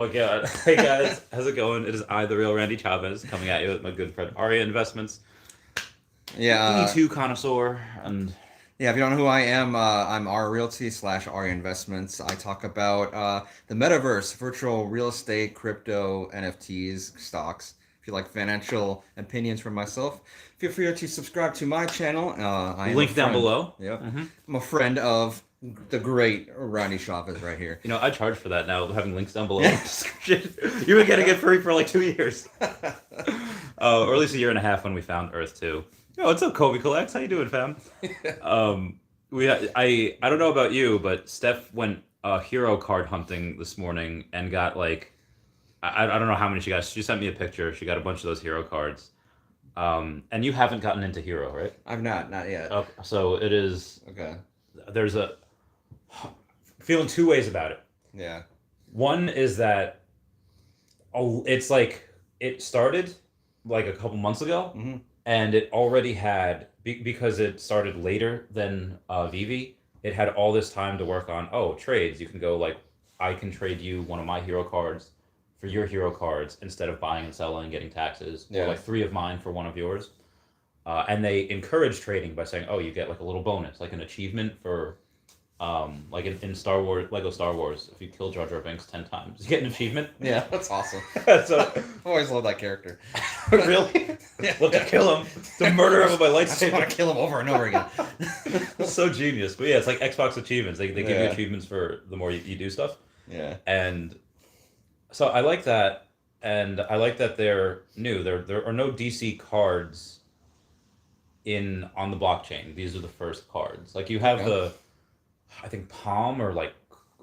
Well, yeah, hey guys, how's it going? It is I, the real Randy Chavez, coming at you with my good friend Arya Investments, Yeah, E2 connoisseur, and yeah. If you don't know who I am, I'm Arya Realty / Arya Investments. I talk about the metaverse, virtual real estate, crypto, NFTs, stocks. If you like financial opinions from myself, feel free to subscribe to my channel. I am a link down friend. below. Yep, hmm I'm a friend of the great Randy Chavez right here. I charge for that now, having links down below in the description. You've been getting it free for like 2 years, or at least a year and a half when we found Earth 2. Yo, what's up, Kobe Collects? How you doing, fam? Um, I don't know about you, but Steph went hero card hunting this morning and got like I don't know how many she got. She sent me a picture. She got a bunch of those hero cards. And you haven't gotten into hero, right? I've not yet. Okay, so it is. Okay. There's a feeling two ways about it. Yeah. One is that it's like it started like a couple months ago, Mm-hmm. and it already had because it started later than Veve. It had all this time to work on. Oh, trades. You can go like I can trade you one of my hero cards for your hero cards instead of buying and selling and getting taxes, or Yeah. like three of mine for one of yours. And they encourage trading by saying, "Oh, you get like a little bonus, like an achievement for, like in Star Wars, Lego Star Wars. If you kill Jar Jar Binks 10 times, you get an achievement." Yeah, that's awesome. So, I've always loved that character. really, Yeah. love to kill him, to murder him with my I just want lightsaber. to kill him over and over again. It's so genius. But yeah, it's like Xbox achievements. They give you Yeah. achievements for the more you do stuff, Yeah. and so I like that, and I like that they're new. There are no DC cards in on the blockchain. These are the first cards. Like you have Okay. I think Palm or like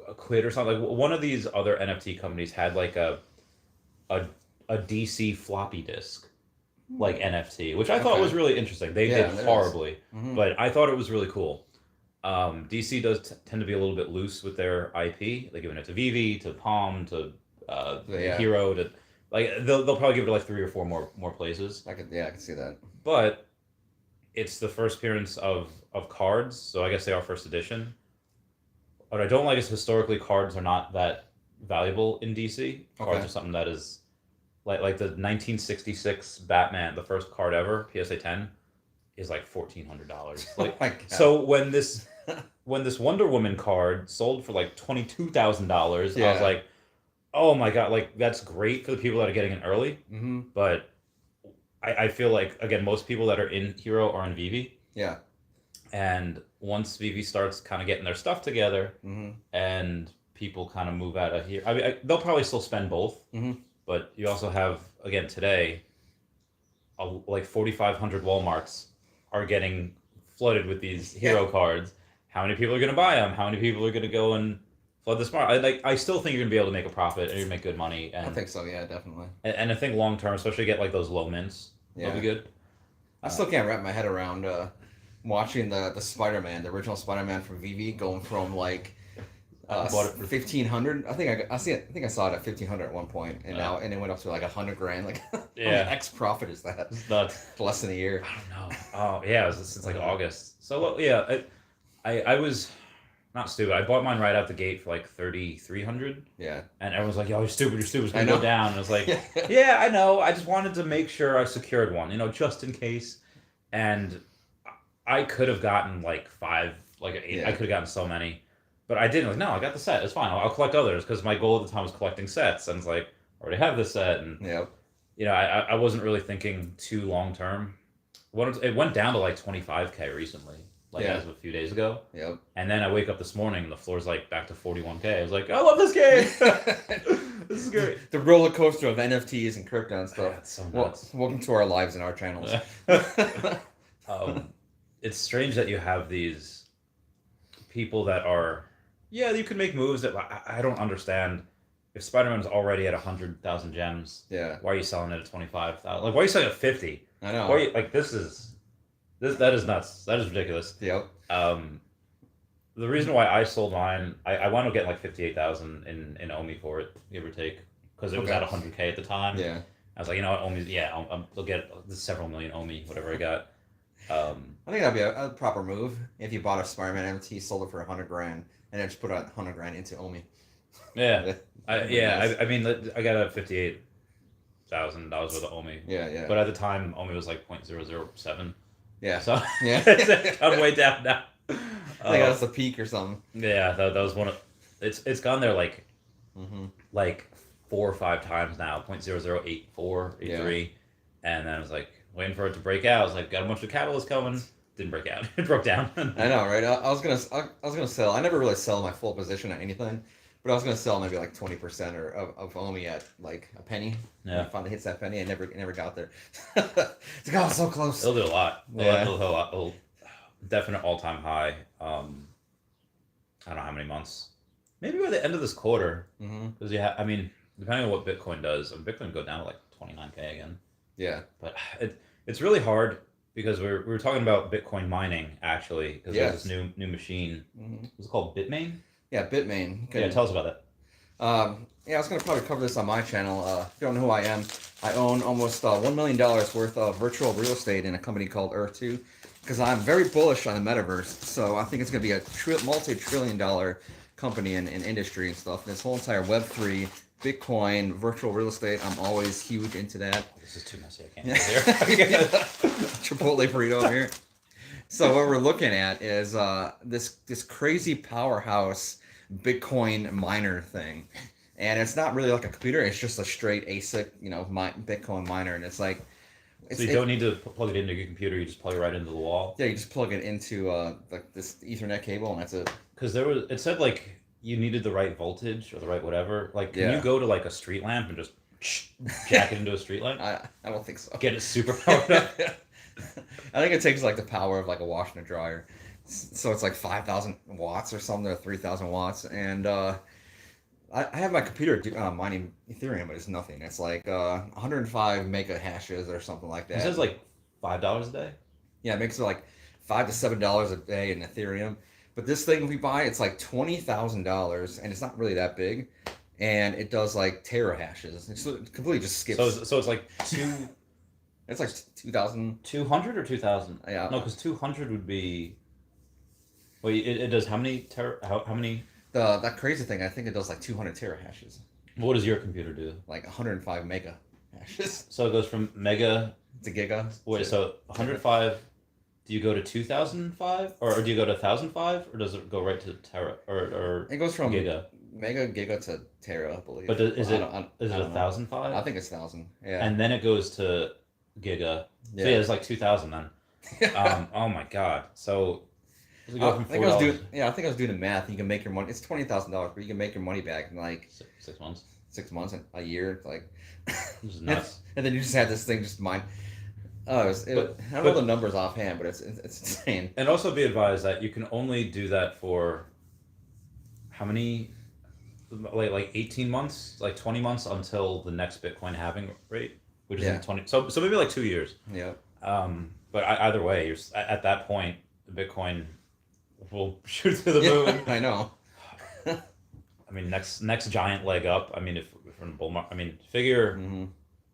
a Quid or something. Like one of these other NFT companies had like a a DC floppy disk like NFT, which I thought Okay. was really interesting. They Yeah, did there is. horribly, Mm-hmm. but I thought it was really cool. DC does tend to be a little bit loose with their IP. They're giving it to Veve, to Palm, to Yeah, Hero, to like they'll probably give it to like three or four more places. I could see that. But it's the first appearance of cards, so I guess they are first edition. What I don't like is historically cards are not that valuable in DC. Cards Okay. are something that is like the 1966 Batman, the first card ever, PSA 10, is like $1,400. Oh Like my god. so when this Wonder Woman card sold for like $22,000, I was Yeah. like, oh my god, like that's great for the people that are getting in early, Mm-hmm. but I feel like again most people that are in Hero are in Veve, Yeah. and once Veve starts kind of getting their stuff together Mm-hmm. and people kind of move out of here, I mean they'll probably still spend both, Mm-hmm. but you also have again today, like 4,500 WalMarts are getting flooded with these Yeah. hero cards. How many people are going to buy them? How many people are going to go and flood this market? I still think you're going to be able to make a profit and you make good money, I think so. Yeah, definitely. and I think long term, especially get like those low mints, they'll be Yeah. good. I still can't wrap my head around watching the Spider-Man, the original Spider-Man from Veve, going from like I bought it for 1,500. I see it. I think I saw it at 1,500 at one point, and Yeah. now it went up to like 100 grand. Like, how Yeah. much X profit is that? It's nuts. Less than a year. I don't know. Oh yeah, it was since like August. So well, yeah, I was not stupid. I bought mine right out the gate for like 3,300, Yeah. and everyone's like, "Yo, you're stupid. You're stupid. It's I gonna go know. down." And I was like, Yeah. "Yeah, I know. I just wanted to make sure I secured one, just in case." And I could have gotten like five, like eight. I Yeah. could have gotten so many, but I didn't. Like, no, I got the set. It's fine. I'll collect others because my goal at the time was collecting sets, and it's like I already have this set, and Yep. I wasn't really thinking too long term. It went down to like 25K recently, like Yeah. as of a few days ago. Yep. And then I wake up this morning and the floor's like back to 41K. I was like, I love this game. This is great. The roller coaster of NFTs and crypto and Yeah, stuff. it's so Well, nuts. welcome to our lives and our channels. It's strange that you have these people that are, yeah, you can make moves that I don't understand. If Spider-Man's already at 100,000 gems, Yeah. why are you selling it at 25,000? Like, why are you selling it at 50? I know. Why are you, like, that is nuts. That is ridiculous. Yep. The reason why I sold mine, I wound up getting like 58,000 in Omi for it, give or take, because it was Okay. at 100K at the time. Yeah. I was like, you know what, Omi, yeah, I'll get several million Omi, whatever I got. I think that'd be a proper move if you bought a Spider-Man NFT, sold it for 100 grand, and then just put 100 grand into Omi. Yeah. Nice. I mean, I got a $58,000 worth of Omi. Yeah, yeah. But at the time, Omi was like 0.007. Yeah. So Yeah. it's come way down now. I think that's the peak or something. Yeah, that was one of it's gone there Hmm. like 4 or 5 times now, 0.008483, and then I was like waiting for it to break out. I was like, got a bunch of catalysts coming, didn't break out. It broke down. I know, right? I was gonna sell. I never really sell my full position at anything, but I was gonna sell maybe like 20% or of Omi at like a penny. Yeah. It finally hits that penny. I never got there. It's like, oh, so close. It'll do a lot. Yeah. It'll definite all-time high. I don't know how many months. Maybe by the end of this quarter, Hmm. because I mean, depending on what Bitcoin does, Bitcoin go down to like 29K again. Yeah. But it's really hard because we were talking about Bitcoin mining actually, because Yes. there's this new machine. Hmm. What's it called? Bitmain? Yeah, Bitmain. Yeah, tell us about that. Yeah, I was gonna probably cover this on my channel. If you don't know who I am, I own almost $1 million worth of virtual real estate in a company called Earth2, because I'm very bullish on the metaverse. So I think it's gonna be a multi-trillion-dollar company in industry and stuff. And this whole entire Web3, Bitcoin, virtual real estate, I'm always huge into that. This is too messy. I can't hear. Chipotle burrito here. So what we're looking at is this crazy powerhouse Bitcoin miner thing, and it's not really like a computer. It's just a straight ASIC, Bitcoin miner, and it's like. So you don't need to plug it into your computer. You just plug it right into the wall. Yeah, you just plug it into like this Ethernet cable, and that's it. Because it said like you needed the right voltage or the right whatever. Like, can you go to like a street lamp and just jack it into a street lamp? I don't think so. Get it super powered up. I think it takes like the power of like a washer and a dryer. So it's like 5,000 watts or something, or 3,000 watts. And I have my computer mining Ethereum, but it's nothing. It's like 105 mega hashes or something like that. It says like $5 a day. Yeah, it makes it like $5 to $7 a day in Ethereum. But this thing we buy, it's like $20,000, and it's not really that big, and it does like tera hashes. It completely just skips. So it's like two. It's like 2,000. 200 or 2,000? Yeah. No, because 200 would be. Wait, it does how many how many? That crazy thing, I think it does like 200 tera hashes. What does your computer do? Like 105 mega hashes. So it goes from mega. It's a giga. Wait, so 105. Do you go to 2005, or do you go to 1005, or does it go right to tera or It goes from giga? giga to tera, I believe. But is it I 1005? I think it's 1,000. Yeah. And then it goes to giga. So yeah, it's like 2,000 then. Oh my god. So does it go from $4? I think I was doing the math. You can make your money. It's $20,000, but you can make your money back in like 6 months. 6 months, a year. Like, This is nuts. and then you just had this thing just mine. Oh, I don't know the numbers offhand, but it's insane. And also be advised that you can only do that for how many, like 18 months, like 20 months until the next Bitcoin halving rate, which is in 20. So maybe like 2 years. Yeah. But either way, you're at that point, the Bitcoin will shoot through the moon. I know. I mean, next giant leg up. I mean, if from bull market, I mean, figure. Mm-hmm.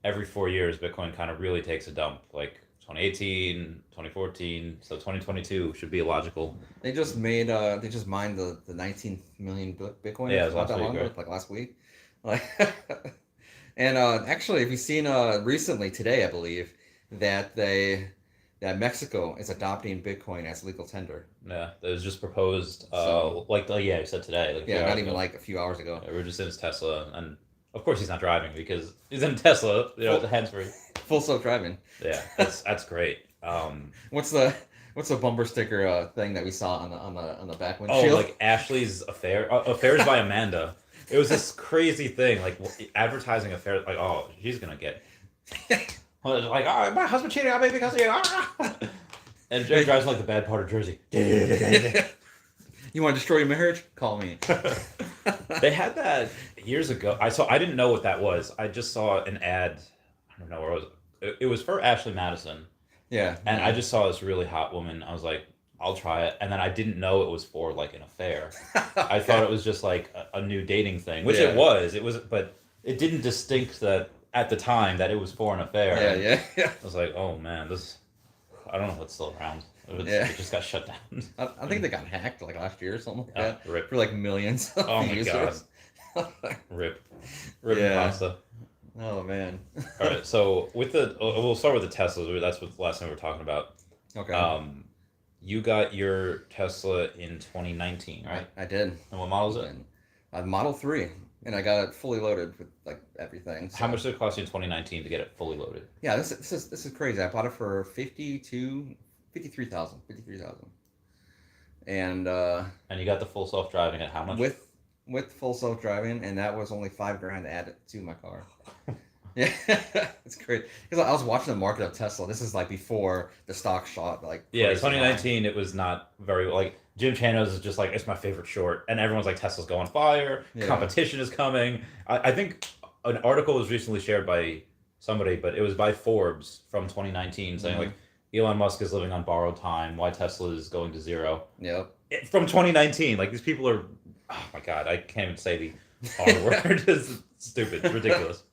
Every 4 years, Bitcoin kind of really takes a dump, like 2018, 2014, so 2022 should be logical. They just mined the 19 million Bitcoin. Yeah, it was not last that week, long ago, right? like last week. Like, and actually, have you seen recently today, I believe, that Mexico is adopting Bitcoin as legal tender. Yeah, it was just proposed, So- you said today. Like a few Yeah, hours not even ago. like a few hours ago. Yeah, we were just in his Tesla, and of course he's not driving because he's in a Tesla, the hands free. Full self-driving. Yeah, that's great. What's the bumper sticker thing that we saw on the back Oh, windshield? like Ashley's Affair, Affairs by Amanda. It was this crazy thing, like advertising affairs. Like, oh, she's gonna get like, oh, my husband cheated on me because of you. Ah! And Jay drives like the bad part of Jersey. You want to destroy your marriage? Call me. They had that years ago. I didn't know what that was. I just saw an ad. I don't know where it was. It was for Ashley Madison. Yeah. And I just saw this really hot woman. I was like, I'll try it. And then I didn't know it was for like an affair. I thought it was just like a new dating thing, which it was. It was, but it didn't distinct that at the time that it was for an affair. Yeah. I was like, oh man, I don't know if it's still around. It just got shut down. I think they got hacked like last year or something like that. Rip. For like millions of Oh my users. god. Rip and Yeah. pasta. Oh man. All right, so we'll start with the Teslas. That's what the last thing we were talking about. Okay. Um, you got your Tesla in 2019, I, right? I did. And what model is it? And Model 3, and I got it fully loaded with like everything. How So much did it cost you in 2019 to get it fully loaded? yeah, this is crazy. I bought it for 53,000, and And you got the full self-driving at how much? with full self driving, and that was only 5 grand to add it to my car. Yeah, it's great because I was watching the market of Tesla. This is like before the stock shot like Yeah, crazy high. 2019, it was not very like Jim Chanos is just like it's my favorite short, and everyone's like Tesla's going fire, Yeah. competition is coming. I think an article was recently shared by somebody, but it was by Forbes from 2019 saying like Elon Musk is living on borrowed time, why Tesla is going to zero. Yep. From 2019, like these people are, oh my god, I can't even say the R word. It's stupid, it's ridiculous.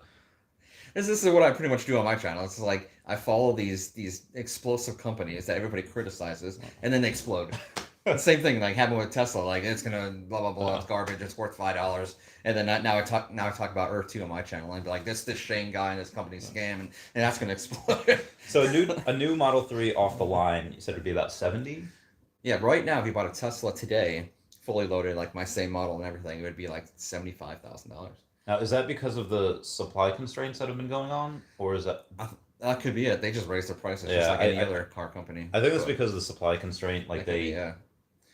This is what I pretty much do on my channel. It's like I follow these explosive companies that everybody criticizes, and then they explode. The same thing like happened with Tesla. Like it's gonna blah blah blah. It's garbage. It's worth $5. And then now I talk about Earth 2 on my channel and be like this Shane guy and this company's scam, and that's gonna explode. So a new Model 3 off the line, you said it'd be about 70. Yeah, right now if you bought a Tesla today, fully loaded, like my same model and everything, it would be like $75,000. Now, is that because of the supply constraints that have been going on, or is that? That could be it. They just raised the prices Yeah, just like any other car company. I think it's But because of the supply constraint. Like that could be, yeah.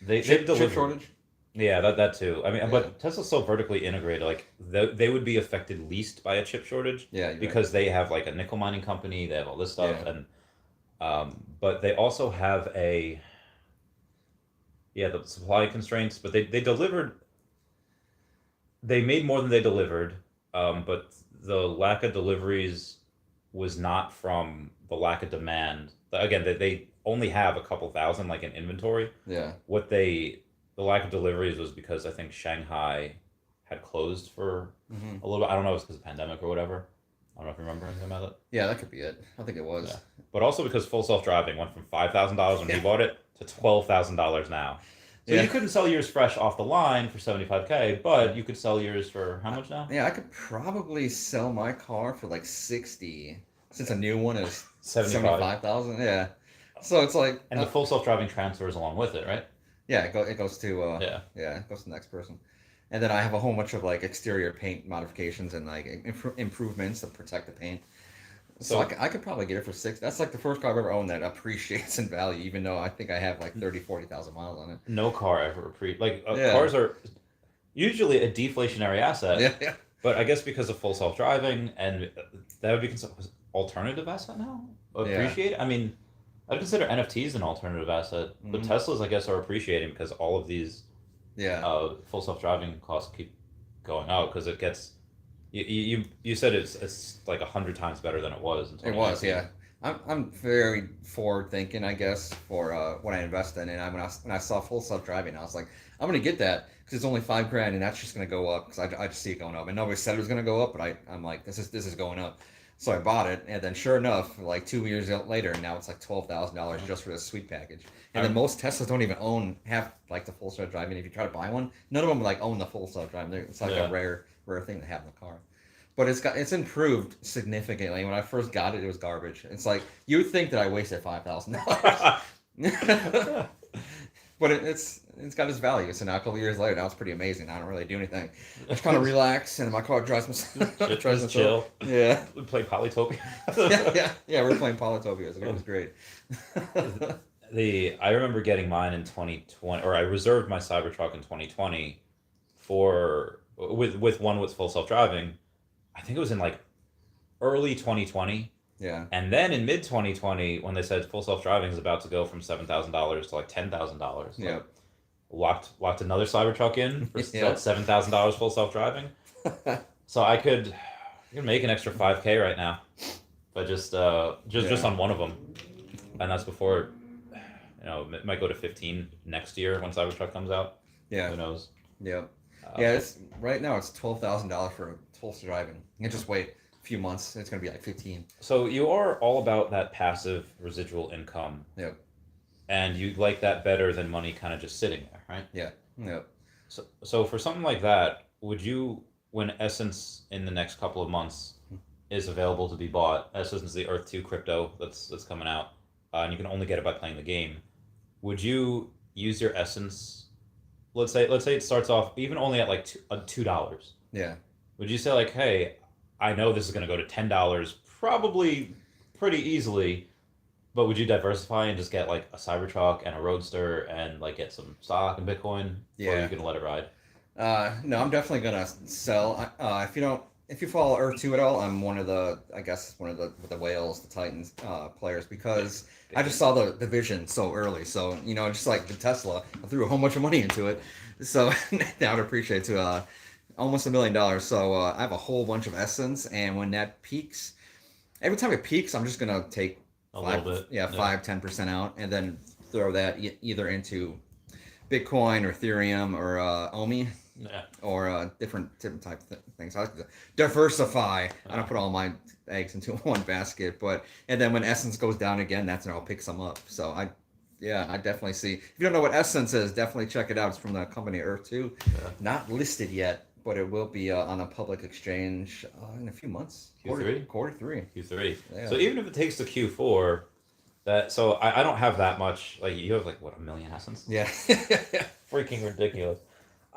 they Chip delivered. shortage. Yeah, that too. I mean, Yeah. but Tesla's so vertically integrated. Like they would be affected least by a chip shortage Yeah, you're because they have like a nickel mining company. They have all this stuff, Yeah. and but they also have the supply constraints. But they delivered. They made more than they delivered, but the lack of deliveries was not from the lack of demand. Again, they only have a couple thousand like in inventory. Yeah. The lack of deliveries was because I think Shanghai had closed for hmm a little bit. I don't know if it's because of the pandemic or whatever. I don't know if you remember anything about it. Yeah, that could be it. I think it was. Yeah. But also because full self-driving went from $5,000 when we bought it to $12,000 now. So Yeah. you couldn't sell yours fresh off the line for 75K, but you could sell yours for how much now? Yeah, I could probably sell my car for like 60 since a new one is 75,000. Yeah. So it's like And the full self-driving transfers along with it, right? yeah, it goes to it goes to the next person. And then I have a whole bunch of like exterior paint modifications and like improvements to protect the paint. So I could probably get it for 6. That's like the first car I've ever owned that appreciates in value, even though I think I have like 40,000 miles on it. No car ever cars are usually a deflationary asset. Yeah. But I guess because of full self-driving and that would be considered alternative asset now? Appreciate? I mean, I'd consider NFTs an alternative asset, but Teslas, I guess, are appreciating because all of these full self-driving costs keep going out because it gets. You said it's like 100 times better than it was. It was, yeah. I'm very forward thinking, I guess, for when I invest in it. And when I saw full self driving, I was like, I'm gonna get that because it's only 5 grand and that's just gonna go up because I just see it going up. And nobody said it was gonna go up, but I'm like, this is going up. So I bought it, and then sure enough, like 2 years later, now it's like $12,000 just for the suite package. And then most Teslas don't even have like the full self driving. If you try to buy one, none of them like own the full self driving. It's like a rare thing to have in the car. But it's improved significantly. When I first got it, it was garbage. It's like you would think that I wasted $5,000, but it's got its value. So now a couple years later, now it's pretty amazing. I don't really do anything. I just kind of relax, and my car drives myself. Just chill. Yeah. We play Polytopia. yeah. We're playing Polytopia. So it was great. I remember getting mine in 2020, or I reserved my Cybertruck in 2020 with one with full self driving. I think it was in like early 2020. Yeah. And then in mid 2020, when they said full self driving is about to go from $7,000 to like $10,000. Yeah. Locked another Cybertruck in for $7,000 full self driving. So I could make an extra 5K right now, but just on one of them, and that's before. It might go to 15 next year when Cybertruck comes out. Yeah. Who knows? Yeah. It's right now it's $12,000 for full driving. You can just wait a few months. It's gonna be like 15. So you are all about that passive residual income. Yep. And you like that better than money kind of just sitting there, right? Yeah. Yep. So for something like that, would you when Essence in the next couple of months is available to be bought, Essence is the Earth 2 crypto that's coming out, and you can only get it by playing the game. Would you use your Essence? Let's say it starts off even only at like $2. Yeah. Would you say like, hey, I know this is going to go to $10 probably pretty easily, but would you diversify and just get like a Cybertruck and a Roadster and like get some stock in Bitcoin? Or are Yeah. you going to let it ride? No, I'm definitely gonna sell. If you follow Earth 2 at all, I'm I guess one of the whales, the Titans players, because I just saw the vision so early. So, just like the Tesla, I threw a whole bunch of money into it. So now I'd appreciate to almost $1 million. So I have a whole bunch of Essence, and when that peaks, every time it peaks, I'm just gonna take A little bit. yeah, 5-10% out, and then throw that either into Bitcoin or Ethereum or Omi. Yeah. Or different type things. I like to diversify. I don't put all my eggs into one basket, and then when Essence goes down again, that's when I'll pick some up. So I definitely see. If you don't know what Essence is, definitely check it out. It's from the company Earth 2. Yeah. Not listed yet, but it will be on a public exchange in a few months. Q3? Quarter three. Q3. Yeah. So even if it takes to Q4, I don't have that much. Like you have like what, 1 million Essence? Yeah. Freaking ridiculous.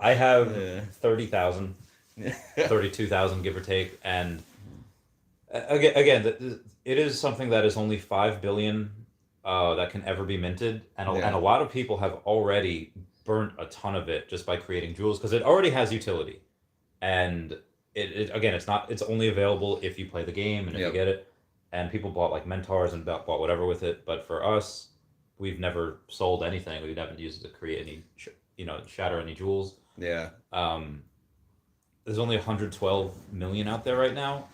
I have Yeah. 30,000, 32,000 give or take, and again, it is something that is only 5 billion that can ever be minted, and Yeah. a lot of people have already burnt a ton of it just by creating jewels because it already has utility, and it's only available if you play the game and if you Yep. get it, and people bought like mentors and bought whatever with it, but for us, we've never sold anything. We've never used it to create any shatter any jewels. Yeah. There's only 112 million out there right now,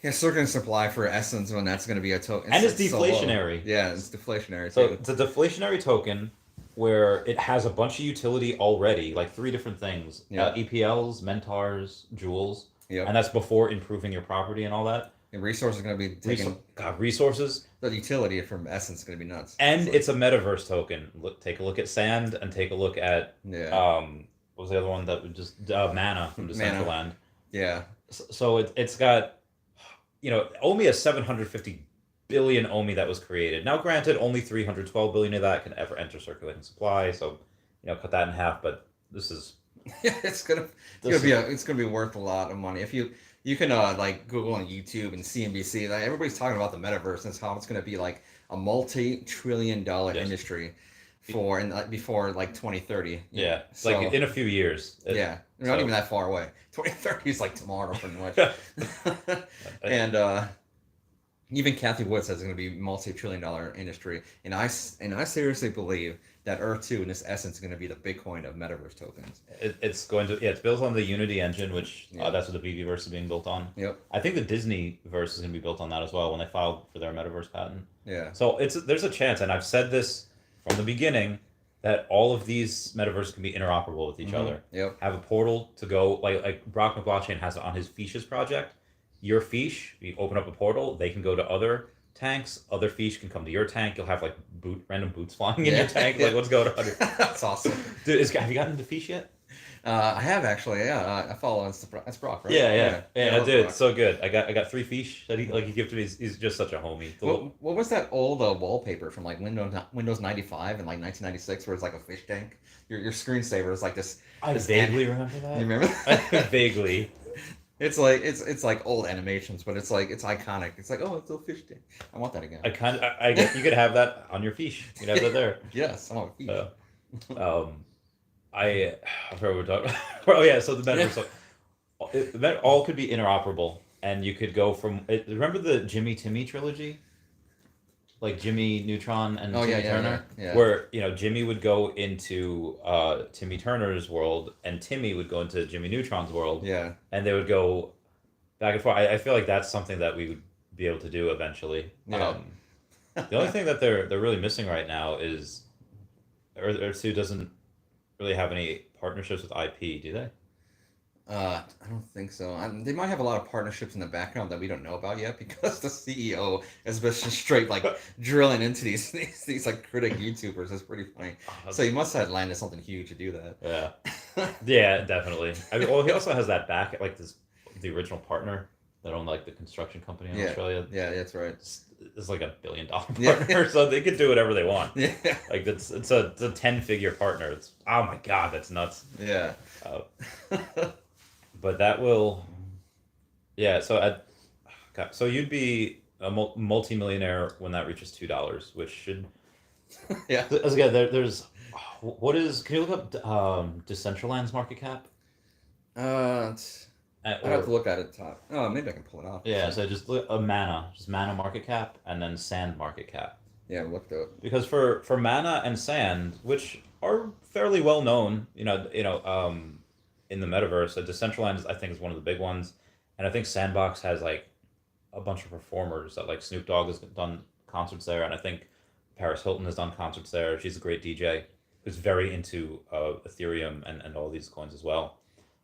Yeah, so we're gonna supply for Essence when that's gonna be a token. and it's so low. deflationary. Yeah, it's deflationary So too. it's a deflationary token where it has a bunch of utility already, like 3 different things: Yeah. EPLs, mentors, jewels, Yep. and that's before improving your property and all that. The resource is gonna be taking Resources, the utility from Essence is gonna be nuts. and So, it's a metaverse token. Take a look at Sand, and take a look at yeah. what was the other one that would just Mana from Decentraland. Yeah. So it's got, Omi has 750 billion Omi that was created. Now, granted, only 312 billion of that can ever enter circulating supply. So, cut that in half. But this is it's gonna be worth a lot of money. If you can like Google and YouTube and CNBC, like everybody's talking about the metaverse and how it's gonna be like a multi-trillion-dollar Yes. industry before like 2030. Yeah, it's So, like in a few years. yeah, we're not so- even that far away. 2030 is like tomorrow, pretty much. And even Kathy Wood says it's going to be multi-trillion-dollar industry, and I seriously believe that Earth 2 and this Essence is going to be the Bitcoin of metaverse tokens. It's going to it's built on the Unity engine, which Yeah. that's what the Veveverse is being built on. Yep. I think the Disney verse is going to be built on that as well when they filed for their metaverse patent. Yeah. So there's a chance, and I've said this from the beginning, that all of these metaverses can be interoperable with each other. Yep. Have a portal to go like Brock McBlockchain has it on his Fiches project. Your fiche, you open up a portal, they can go to other tanks. Other fiche can come to your tank. You'll have like random boots flying in your tank. Like what's going on? That's awesome. Dude, have you gotten into fiche yet? I have actually. Yeah. I follow. That's Brock, right? Yeah, I love dude, Brock. so good. I got 3 fiche that he gave to me. He's just such a homie. What was that old wallpaper from like Windows 95 and like 1996 where it's like a fish tank? Your screensaver is like this. I this vaguely remember that. You remember that? Vaguely. It's like old animations, but it's iconic. It's like, oh, it's a fish tank. I want that again. I guess you could have that on your fiche. You could have that there. Yes, I want a fish. I forgot what we're talking about. Oh yeah, so the metaverse, all could be interoperable, and you could go from. Remember the Jimmy Timmy trilogy, like Jimmy Neutron and Timmy Turner, yeah. where Jimmy would go into Timmy Turner's world, and Timmy would go into Jimmy Neutron's world, Yeah. and they would go back and forth. I feel like that's something that we would be able to do eventually. Yeah. The only thing that they're really missing right now is Earth 2 doesn't really have any partnerships with IP, do they? I don't think so. They might have a lot of partnerships in the background that we don't know about yet because the CEO is just straight like drilling into these like critic YouTubers. It's pretty funny. So he must have landed something huge to do that. Yeah, definitely. I mean, well, he also has that back like the original partner that owned like the construction company in Australia. Yeah, that's right. It's like $1 billion partner, so they could do whatever they want. Yeah. Like it's a 10-figure partner. It's oh my god, that's nuts. Yeah. But that will, yeah. So you'd be a multi-millionaire when that reaches $2, which should. Yeah. As again, there's what is? Can you look up Decentraland's market cap? I'd have to look at it top. Oh, maybe I can pull it off. Yeah, so just look just Mana market cap, and then Sand market cap. Yeah, looked up. Because for Mana and Sand, which are fairly well known, in the metaverse, Decentraland I think is one of the big ones, and I think Sandbox has like a bunch of performers that like Snoop Dogg has done concerts there, and I think Paris Hilton has done concerts there. She's a great DJ who's very into Ethereum and all these coins as well.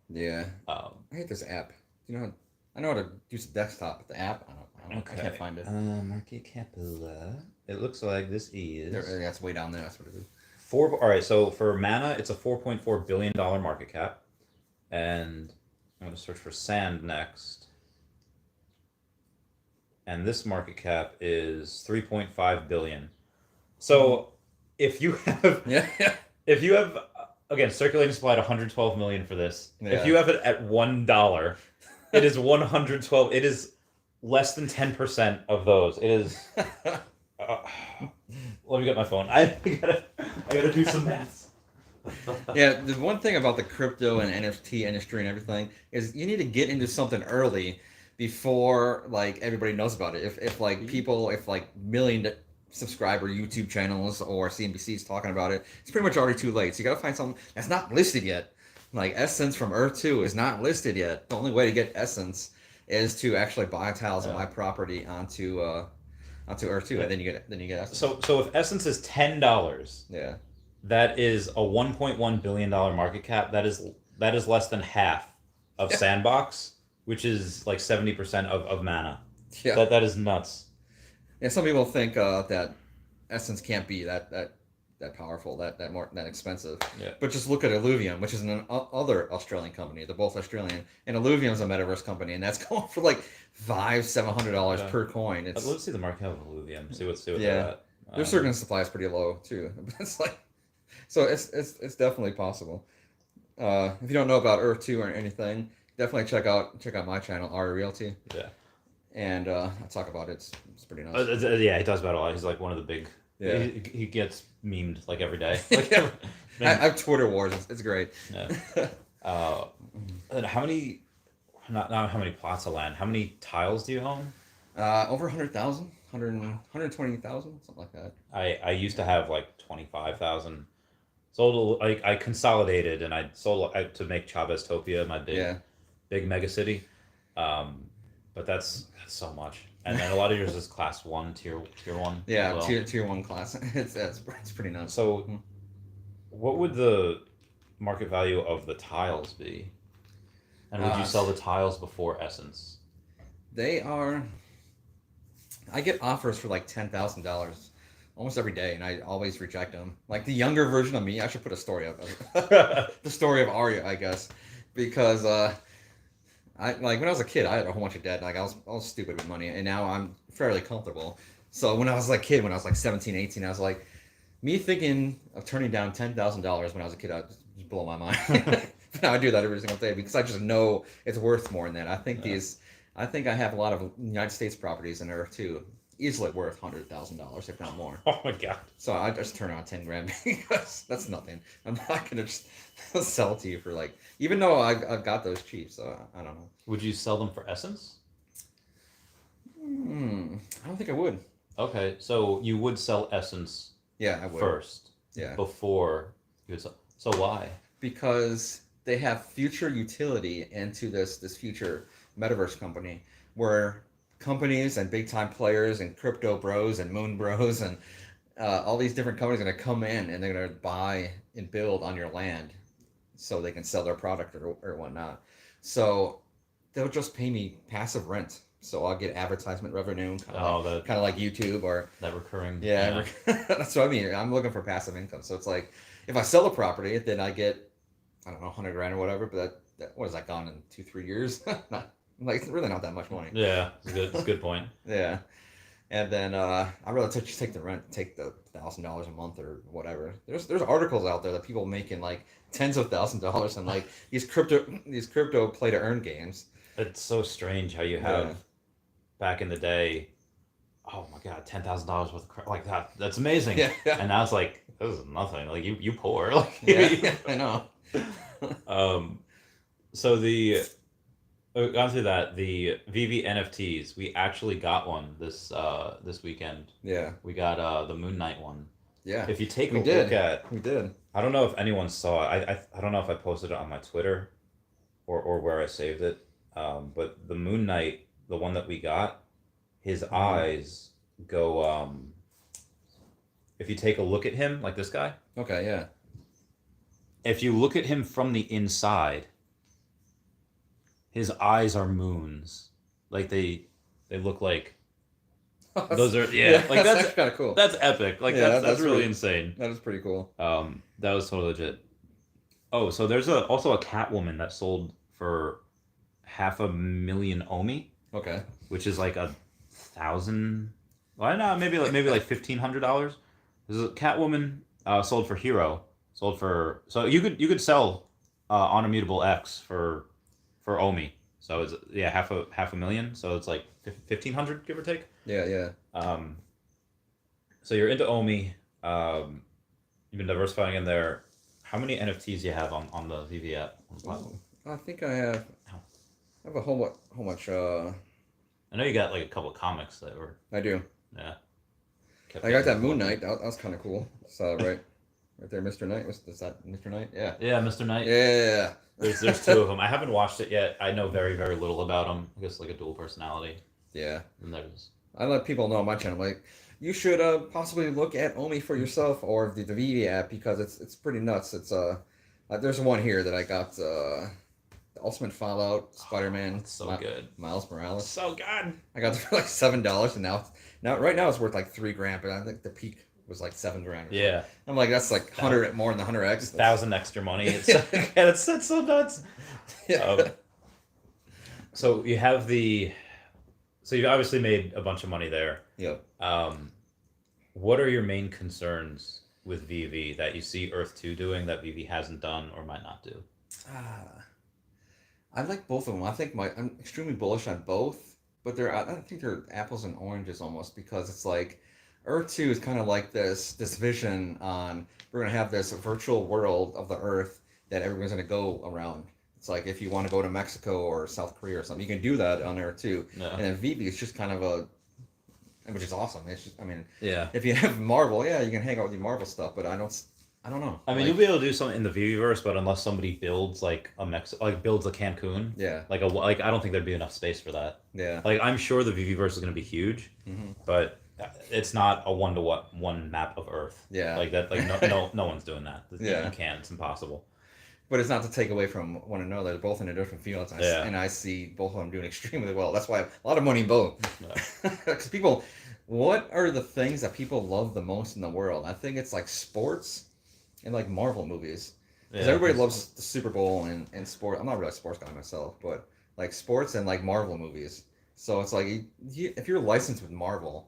Yeah. I hate this app. You know, I know how to use the desktop, but the app, I can't find it. Market cap. It looks like this is. That's way down there. That's what it is. All right, so for Mana, it's a $4.4 billion market cap, and I'm going to search for Sand next. And this market cap is 3.5 billion. So if you have again, circulating supply at 112 million for this. Yeah. If you have it at $1, it is 112. It is less than 10% of those. It is. Let me get my phone. I gotta do some math. Yeah, the one thing about the crypto and NFT industry and everything is you need to get into something early before like everybody knows about it. If million subscriber YouTube channels or CNBC's talking about it, it's pretty much already too late. So you gotta find something that's not listed yet. Like Essence from Earth 2 is not listed yet. The only way to get Essence is to actually buy tiles and buy property onto Earth 2, and then you get Essence. So if Essence is $10, yeah, that is a $1.1 billion market cap. That is less than half of Sandbox, which is like 70% of Mana. Yeah, that is nuts. Yeah, some people think that Essence can't be that powerful, that expensive. Yeah. But just look at Illuvium, which is an other Australian company. They're both Australian, and Illuvium is a metaverse company, and that's going for like $500-$700 per coin. Let's see the market cap of Illuvium. See what they're at. Their certain supply is pretty low too. It's like, so it's definitely possible. If you don't know about Earth 2 or anything, definitely check out my channel, Arya Realty. Yeah. And I talk about it. It's pretty nice. Yeah, he talks about it a lot. He's like one of the big. Yeah. He gets memed like every day. Like, I have Twitter wars. It's great. Yeah. And how many? Not how many plots of land. How many tiles do you own? Over 100,000, 120,000, something like that. I used to have like 25,000. Sold I consolidated and I sold to make Chavez Topia my big mega city. But that's so much, and then a lot of yours is class 1, tier 1. Yeah, well. tier 1 class. It's pretty nuts. So, what would the market value of the tiles be? And would you sell the tiles before Essence? They are. I get offers for like $10,000 almost every day, and I always reject them. Like the younger version of me, I should put a story up. The story of Arya, I guess, because. When I was a kid, I had a whole bunch of debt. Like I was stupid with money, and now I'm fairly comfortable. So when I was like 17, 18, I was like, me thinking of turning down $10,000 when I was a kid, I'd just blow my mind. Now I do that every single day because I just know it's worth more than that. I think I have a lot of United States properties in Earth too, easily worth $100,000 if not more. Oh my god! So I just turn on 10 grand because that's nothing. I'm not gonna just sell to you for like. Even though I've got those cheap, so I don't know. Would you sell them for Essence? I don't think I would. Okay, so you would sell Essence. Yeah, I would. First. Yeah. Before you would sell. So why? Because they have future utility into this future metaverse company where companies and big time players and crypto bros and moon bros and all these different companies are going to come in and they're going to buy and build on your land. So they can sell their product or whatnot. So they'll just pay me passive rent. So I'll get advertisement revenue, Oh, that kind of like YouTube or that recurring. yeah. That's what I mean. I'm looking for passive income. So it's like if I sell the property, then I get I don't know 100 grand or whatever. But what is that gone in 2-3 years? Not like it's really not that much money. Yeah, it's a good point. Yeah. And then I'd rather just take the rent, take the $1,000 a month or whatever. There's articles out there that people making like tens of $1,000s and like these crypto play to earn games. It's so strange how you have back in the day. Oh my God, $10,000 worth of like that. That's amazing. Yeah, yeah, And now it's like this is nothing. Like you poor. Like yeah. I know. So gone through that the Veve NFTs. We actually got one this weekend. Yeah, We got the Moon Knight one. yeah. If you take a We look did. at, We did. I don't know if anyone saw it. I don't know if I posted it on my Twitter or where I saved it. But the Moon Knight, the one that we got, his eyes go. If you take a look at him, like this guy, Okay, yeah. if you look at him from the inside, his eyes are moons. Like they look like those are like that's kind of cool. that's epic. Like Yeah, that's really pretty- insane. That is pretty cool. That was totally legit. Oh, so there's also a Catwoman that sold for 500,000 Omi, Okay. which is like 1,000. Well, no, maybe like $1,500. This is a Catwoman sold for Hero. Sold for so you could sell on Immutable X for Omi. So it's half a million. So it's like 1,500 give or take. Yeah, yeah. So you're into Omi. You've been diversifying in there. How many NFTs do you have on the Veve app? Oh, I think I have a whole much. I know you got like a couple of comics that were I do. yeah. I got that Moon Knight. That was kind of cool. Saw it right there, Mr. Knight. Is that Mr. Knight? Yeah. Yeah, Mr. Knight. Yeah. There's two of them. I haven't watched it yet. I know very very little about them. I guess like a dual personality. Yeah. And there's I let people know on my channel like you should possibly look at Omi for yourself or the Veve app because it's pretty nuts. It's there's one here that I got the Ultimate Fallout Spider-Man. it's so good. Miles Morales. So good. I got it for like $7 and now right now it's worth like $3,000, but I think the peak was like $7,000. Or Yeah. something. I'm like that's like 100 more than the 100x. 1,000 extra money. It's Yeah. it's so nuts. Yeah. So you have so you've obviously made a bunch of money there. Yep. What are your main concerns with Veve that you see Earth 2 doing that Veve hasn't done or might not do? I like both of them. I think I'm extremely bullish on both, but I think they're apples and oranges almost because it's like Earth 2 is kind of like this vision on we're gonna have this virtual world of the Earth that everyone's gonna go around. It's like if you want to go to Mexico or South Korea or something, you can do that on Earth 2. No. And then Veve is just kind of which is awesome. It's just, I mean, Yeah. if you have Marvel, yeah, you can hang out with your Marvel stuff, but I don't know. I mean, Like, you'll be able to do something in the Veveverse, but unless somebody builds like builds a Cancun, yeah, like I don't think there'd be enough space for that. yeah. Like I'm sure the Veveverse is going to be huge, Hmm. but it's not a one map of Earth. Yeah. Like that. Like no one's doing that. Yeah. You can't. It's impossible. But it's not to take away from one another. They're both in a different fields, and I see both of them doing extremely well. That's why I have a lot of money in both. Because people, what are the things that people love the most in the world? I think it's like sports and like Marvel movies. Because everybody loves the Super Bowl and sport. I'm not really a sports guy myself, but like sports and like Marvel movies. So it's like if you're licensed with Marvel,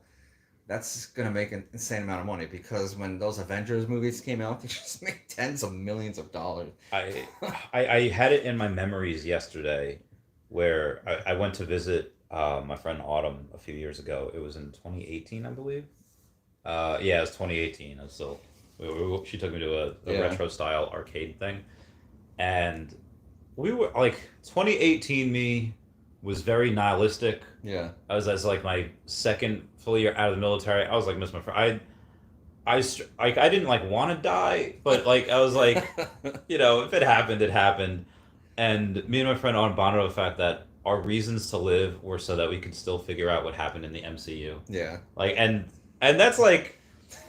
that's gonna make an insane amount of money because when those Avengers movies came out, they just made tens of millions of dollars. I had it in my memories yesterday, where I went to visit my friend Autumn a few years ago. It was in 2018, I believe. Yeah, it was 2018. I was still. She took me to a retro style arcade thing, and we were like 2018. Me was very nihilistic. Yeah. I was as like my second full year out of the military. I was like, miss my friend. I didn't like want to die, but like I was like, if it happened, it happened. And me and my friend on bonded over the fact that our reasons to live were so that we could still figure out what happened in the MCU. Yeah. Like and that's like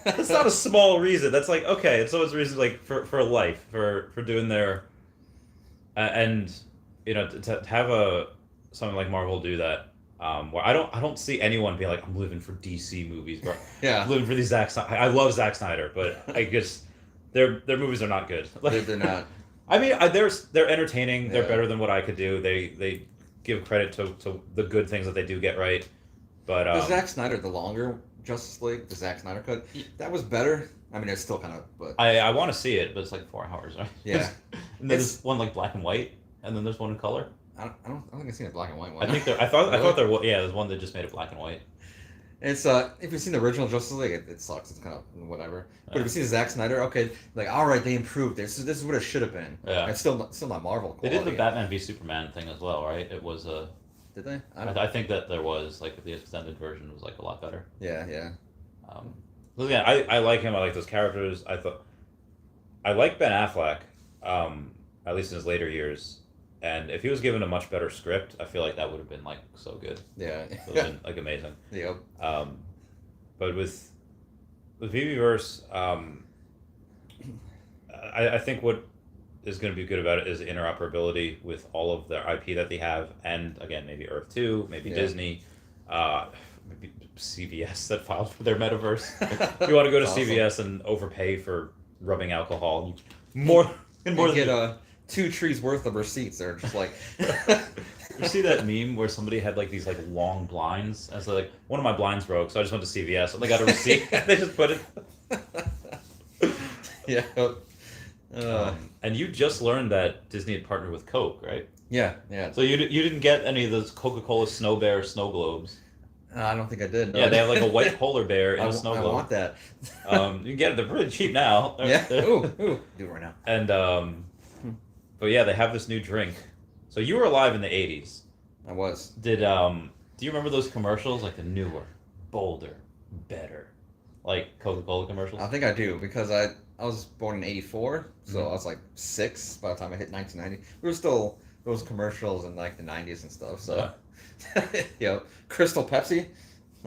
that's not a small reason. That's like okay, it's someone's reason like for life for doing their and to have something like Marvel do that. Where I don't see anyone being like, I'm living for DC movies, bro. Yeah, I'm living for these Zack Snyder. I love Zack Snyder, but I guess their movies are not good. they're not. I mean, they're entertaining. They're Yeah. better than what I could do. They give credit to the good things that they do get right. But The Zack Snyder, the longer Justice League, the Zack Snyder cut, that was better. I mean, it's still kind of, but I want to see it, but it's like 4 hours, right? yeah. And then there's one like black and white, and then there's one in color. I don't think I've seen a black and white one. I think I thought Really? there was, yeah, there's one that just made it black and white. It's if you've seen the original Justice League, it sucks. It's kind of whatever. But if Yeah. you see Zack Snyder, okay, like all right, they improved. This is what it should have been. Yeah. It's still not Marvel They quality. did the Batman v Superman thing as well, right? It was Did they? I think that there was like the extended version was like a lot better. Yeah. So yeah, I like him. I like those characters. I like Ben Affleck, at least in his later years. And if he was given a much better script, I feel like that would have been like so good. Yeah. It would have been like amazing. Yep. But with Veveverse, I think what is going to be good about it is the interoperability with all of their IP that they have, and again, maybe Earth 2, maybe Yeah. Disney, maybe CVS that filed for their metaverse. If you want to go to Awesome. CVS and overpay for rubbing alcohol, more and more You than get 2 trees worth of receipts. They're just like. You see that meme where somebody had like these like long blinds, and so like one of my blinds broke, so I just went to CVS and they got a receipt. They just put it. Yeah. And you just learned that Disney had partnered with Coke, right? Yeah. So you didn't get any of those Coca-Cola Snow Bear snow globes. I don't think I did. No. Yeah, they have like a white polar bear in a snow I globe. want that. You can get it. They're really cheap now. Yeah. Ooh. Do it right now. And but yeah, they have this new drink. So you were alive in the '80s. I was. Do you remember those commercials, like the newer, bolder, better, like Coca-Cola commercials? I think I do because I was born in '84, so Mhm. I was like 6 by the time I hit 1990. We were still those commercials in like the '90s and stuff. So, Crystal Pepsi.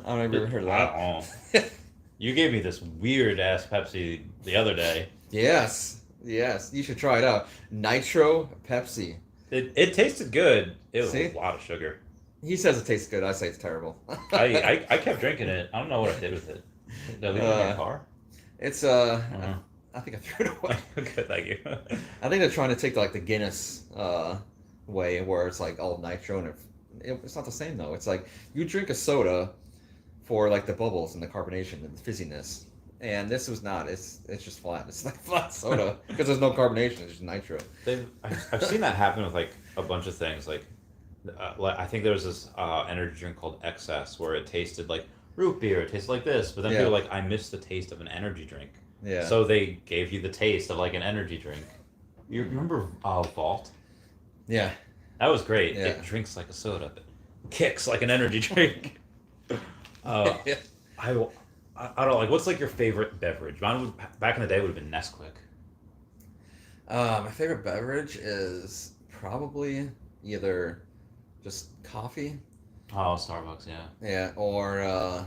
I don't know if you ever heard of that. I don't know. You gave me this weird ass Pepsi the other day. Yes, you should try it out. Nitro Pepsi. It tasted good. It was See? a lot of sugar. He says it tastes good. I say it's terrible. I kept drinking it. I don't know what I did with it. Did I leave it in my car? It's Uh-huh. I think I threw it away. Good, thank you. I think they're trying to take like the Guinness way, where it's like all nitro, and it's not the same though. It's like you drink a soda for like the bubbles and the carbonation and the fizziness, and this was not. It's just flat. It's like flat soda because there's no carbonation. It's just nitro. I've seen that happen with like a bunch of things. Like I think there was this energy drink called Excess where it tasted like root beer. It tasted like this, but then people were like, I miss the taste of an energy drink. Yeah. So they gave you the taste of like an energy drink. You remember Vault? Yeah. That was great. Yeah. It drinks like a soda, but kicks like an energy drink. Yeah. I don't know, like, what's like your favorite beverage? Mine would, back in the day would have been Nesquik. My favorite beverage is probably either just coffee, Oh, Starbucks, yeah. yeah, or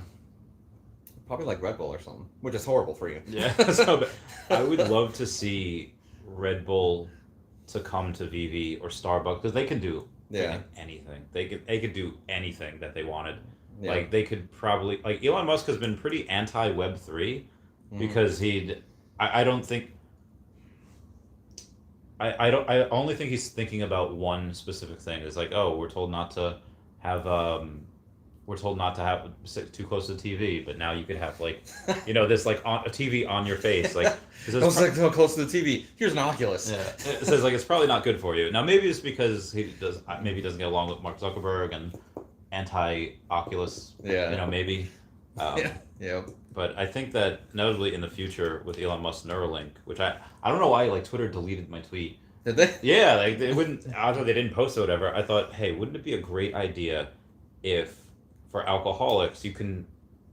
probably like Red Bull or something, which is horrible for you. Yeah. So I would love to see Red Bull to come to Veve or Starbucks because they can do Yeah. anything. They could do anything that they wanted. Yeah. Like they could probably like Elon Musk has been pretty anti Web3 because I don't think I only think he's thinking about one specific thing. It's like, oh, we're told not to sit too close to the TV, but now you could have like, this like a TV on your face, like Don't sit so close to the TV. Here's an Oculus. yeah, it says like it's probably not good for you. Now maybe it's because he doesn't get along with Mark Zuckerberg and anti-Oculus. Yeah. Maybe. Yeah. But I think that notably in the future with Elon Musk's Neuralink, which I don't know why like Twitter deleted my tweet. Did they? Yeah, like they wouldn't. Although they didn't post it, or whatever. I thought, hey, wouldn't it be a great idea if for alcoholics you can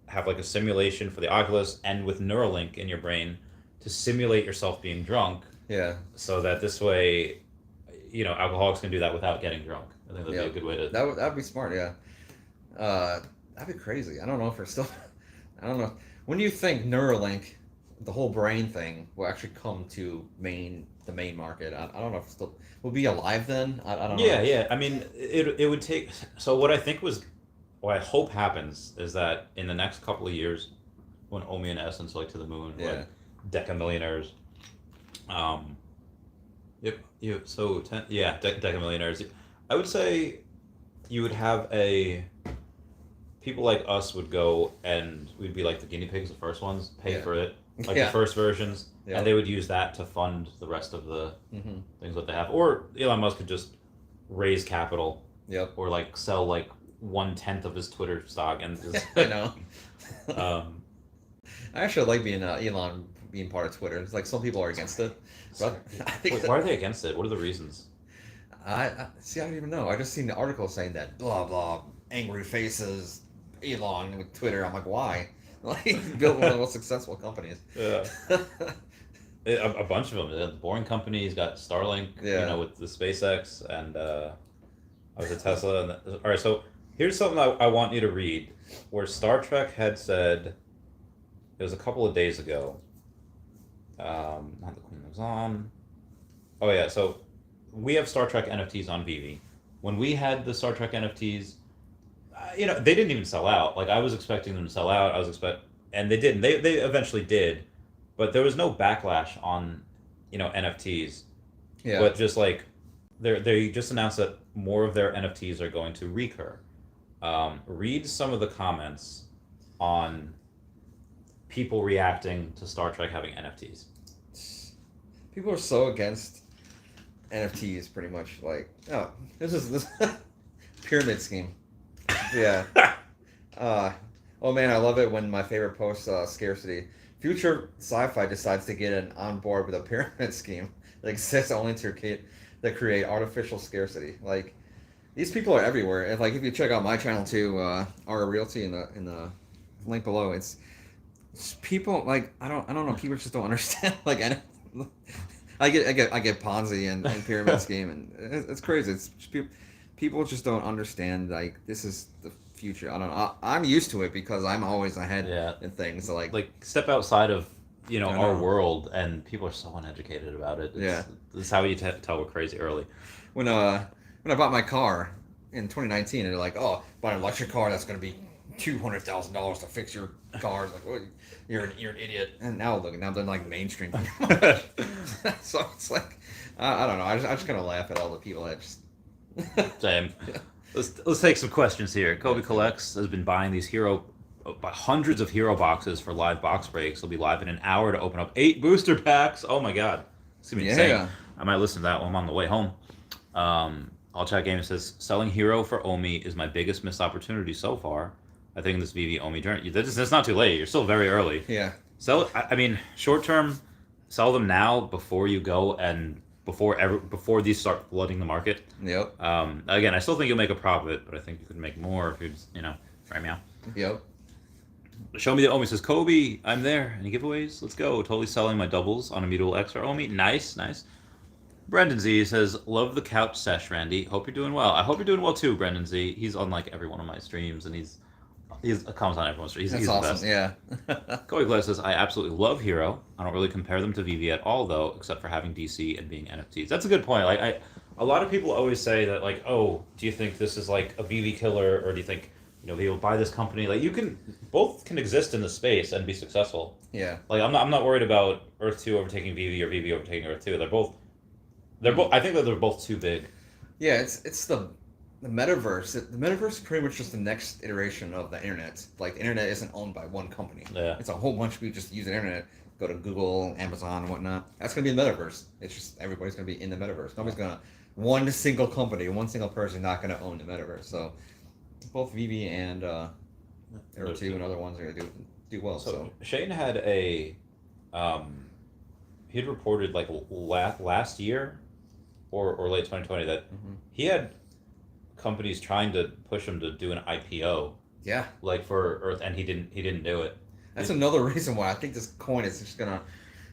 have like a simulation for the Oculus and with Neuralink in your brain to simulate yourself being drunk, Yeah. so that this way, alcoholics can do that without getting drunk. I think that'd be a good way to. That'd be smart. Yeah. That'd be crazy. I don't know if we're still. I don't know. When do you think Neuralink, the whole brain thing will actually come to the main market. I don't know if it still will be alive then. I don't Yeah, know. yeah. I mean, it would take. So what I hope happens is that in the next couple of years, when Omi and Essence like to the moon, Yeah. like Deca millionaires, um, yep, yeah, Deca millionaires. I would say you would have a people like us would go and we'd be like the guinea pigs, the first ones, pay Yeah. for it, like the Yeah. first versions, Yeah. and they would use that to fund the rest of the Mm-hmm. things that they have. Or Elon Musk could just raise capital Yep. or like sell like 1/10 of his Twitter stock and just I know. um, I actually like being Elon being part of Twitter. It's like some people are against it, but I think wait, why are they against it? What are the reasons? I see. I don't even know. I just seen the article saying that blah blah angry faces Elon with Twitter. I'm like, why? Like, built one of the most successful companies. Yeah. A bunch of them. The Boring Company. He's got Starlink, Yeah. with the SpaceX, and I was at Tesla. All right, so here's something I want you to read, where Star Trek had said, it was a couple of days ago. Not the Queen was on. Oh yeah, so we have Star Trek NFTs on Veve. When we had the Star Trek NFTs, they didn't even sell out. Like I was expecting them to sell out. And they didn't. They eventually did, but there was no backlash on, NFTs. Yeah. But just like, they just announced that more of their NFTs are going to recur. Read some of the comments on people reacting to Star Trek having NFTs. People are so against NFTs, pretty much. Like, oh, this pyramid scheme. Yeah. Oh man, I love it when my favorite post, scarcity. Future sci-fi decides to get on board with a pyramid scheme that exists only to create artificial scarcity. Like, these people are everywhere. And like, if you check out my channel too, Arya Realty in the link below, it's people like I don't know. People just don't understand. Like, I get Ponzi and pyramid scheme, and it's crazy. It's just people just don't understand. Like, this is the future. I don't know. I'm used to it because I'm always ahead in things. So like step outside of I our know. world, and people are so uneducated about it. Yeah. This is how you tell we're crazy early. when I bought my car in 2019, they're like, "Oh, buy an electric car that's going to be $200,000 to fix your car." It's like, well, you're an idiot. And now they're like mainstream. So it's like, I don't know. I just kind of laugh at all the people that just. Same. Let's take some questions here. Kobe Collects has been buying these hundreds of hero boxes for live box breaks. He'll be live in an hour to open up 8 booster packs. Oh my god, it's gonna be insane. I might listen to that while I'm on the way home. All Chat Gaming says selling hero for Omi is my biggest missed opportunity so far. I think in this Veve Omi journey, that's not too late. You're still very early. Yeah. Sell. I mean, short term, sell them now before you go and before these start flooding the market. Yep. Again, I still think you'll make a profit, but I think you could make more if you just, try me out. Yep. Show me the Omi says, Kobe, I'm there. Any giveaways? Let's go. Totally selling my doubles on a Mutable X or Omi. Nice. Brendan Z says, love the couch sesh, Randy. Hope you're doing well. I hope you're doing well too, Brendan Z. He's on like every one of my streams, and he's comes on everyone's stream. He's awesome. The best. Yeah. Kobe Glass says, I absolutely love Hero. I don't really compare them to Veve at all, though, except for having DC and being NFTs. That's a good point. Like, a lot of people always say that, like, oh, do you think this is like a Veve killer, or do you think people buy this company? Like, both can exist in the space and be successful. Yeah. Like, I'm not worried about Earth 2 overtaking Veve or Veve overtaking Earth 2. They're both. I think that they're both too big. Yeah, it's the metaverse. The metaverse is pretty much just the next iteration of the internet. Like, the internet isn't owned by one company. Yeah. It's a whole bunch of people just use the internet, go to Google, Amazon, and whatnot. That's gonna be the metaverse. It's just everybody's gonna be in the metaverse. Nobody's gonna one single company, one single person not gonna own the metaverse. So both Veve and Arrow 2 and other ones are gonna do well. So Shane had he'd reported like last year or late 2020 that he had companies trying to push him to do an IPO. Yeah. Like for Earth, and he didn't do it. That's another reason why I think this coin is just gonna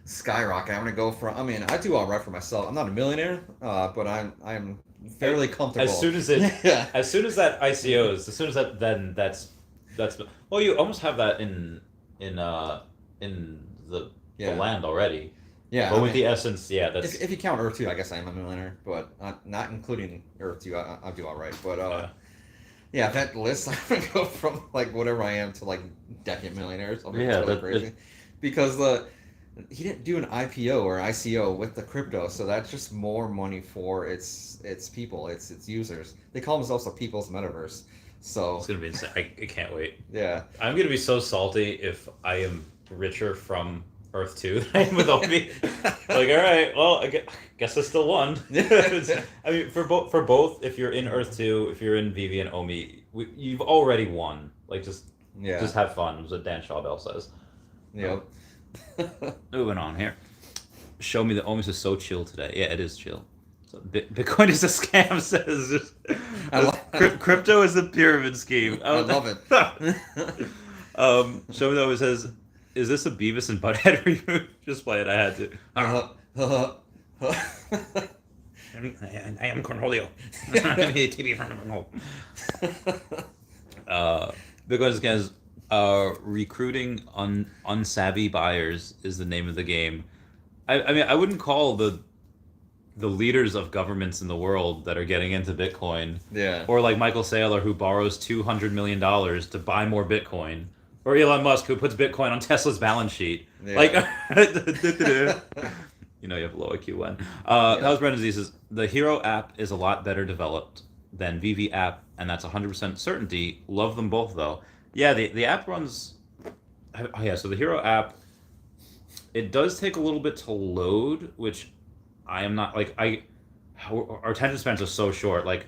skyrocket. I'm gonna go from. I mean, I do all right for myself. I'm not a millionaire, but I'm fairly comfortable. As soon as that ICOs, as soon as that, then that's. Well, you almost have that in the the land already. Yeah, But with the essence, yeah, that's if you count Earth 2, I guess I am a millionaire, but not including Earth 2, I'll do all right. But yeah, that list, I'm gonna go from like whatever I am to like decade millionaires. I'll be totally crazy because he didn't do an IPO or ICO with the crypto, so that's just more money for its people, its users. They call themselves the people's metaverse. So it's gonna be insane. I can't wait. Yeah, I'm gonna be so salty if I am richer from Earth 2 than I am with Omi. Like, all right, well, I guess I still won. I mean, for both, if you're in Earth 2, if you're in Veve and Omi, you've already won. Like, just have fun, is what Dan Schawbell says. Yep. Moving on here. Show me that Omi's is so chill today. Yeah, it is chill. So Bitcoin is a scam, says. Crypto is a pyramid scheme. I love it. Show me that Omi says, is this a Beavis and Butthead reboot? Just play it. I had to. I am Cornholio. TV from Bitcoin scams. Recruiting unsavvy buyers is the name of the game. I mean, I wouldn't call the leaders of governments in the world that are getting into Bitcoin, or like Michael Saylor, who borrows $200 million to buy more Bitcoin, or Elon Musk, who puts Bitcoin on Tesla's balance sheet. Like, you know, you have low IQ one. That was Brendan Z says, the Hero app is a lot better developed than Veve app, and that's 100% certainty. Love them both, though. Yeah, the app runs... Oh, yeah, so the Hero app, it does take a little bit to load, which I am not... Like, our attention spans are so short. Like,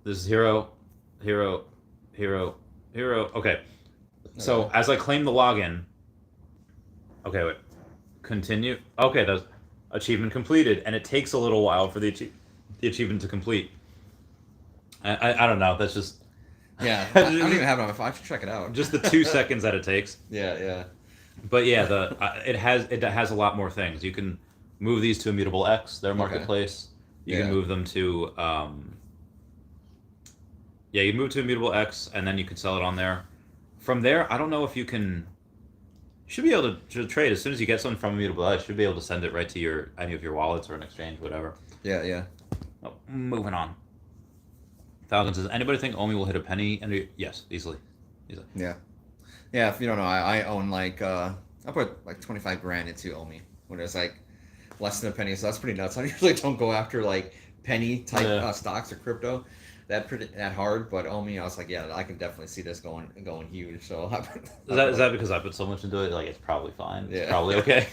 this is Hero. Okay. So, as I claim the login... Okay, wait. Continue. Okay, that's achievement completed, and it takes a little while for the achievement to complete. I don't know. That's just... Yeah, I don't even have it on my phone. I should check it out. Just the 2 seconds that it takes. Yeah. But yeah, it has a lot more things. You can move these to Immutable X, their marketplace. You can move them to you move to Immutable X, and then you can sell it on there. From there, I don't know if you can. You should be able to trade as soon as you get something from Immutable X. You should be able to send it right to any of your wallets or an exchange, whatever. Yeah. Oh, moving on. Falcon says, anybody think Omi will hit a penny? And yes, easily. Yeah. If you don't know, I own like I put like 25 grand into Omi when it's like less than a penny, so that's pretty nuts. I usually don't go after like penny type stocks or crypto that hard, but Omi, I was like, yeah, I can definitely see this going huge. So is that because I put so much into it? Like, it's probably fine. It's probably okay.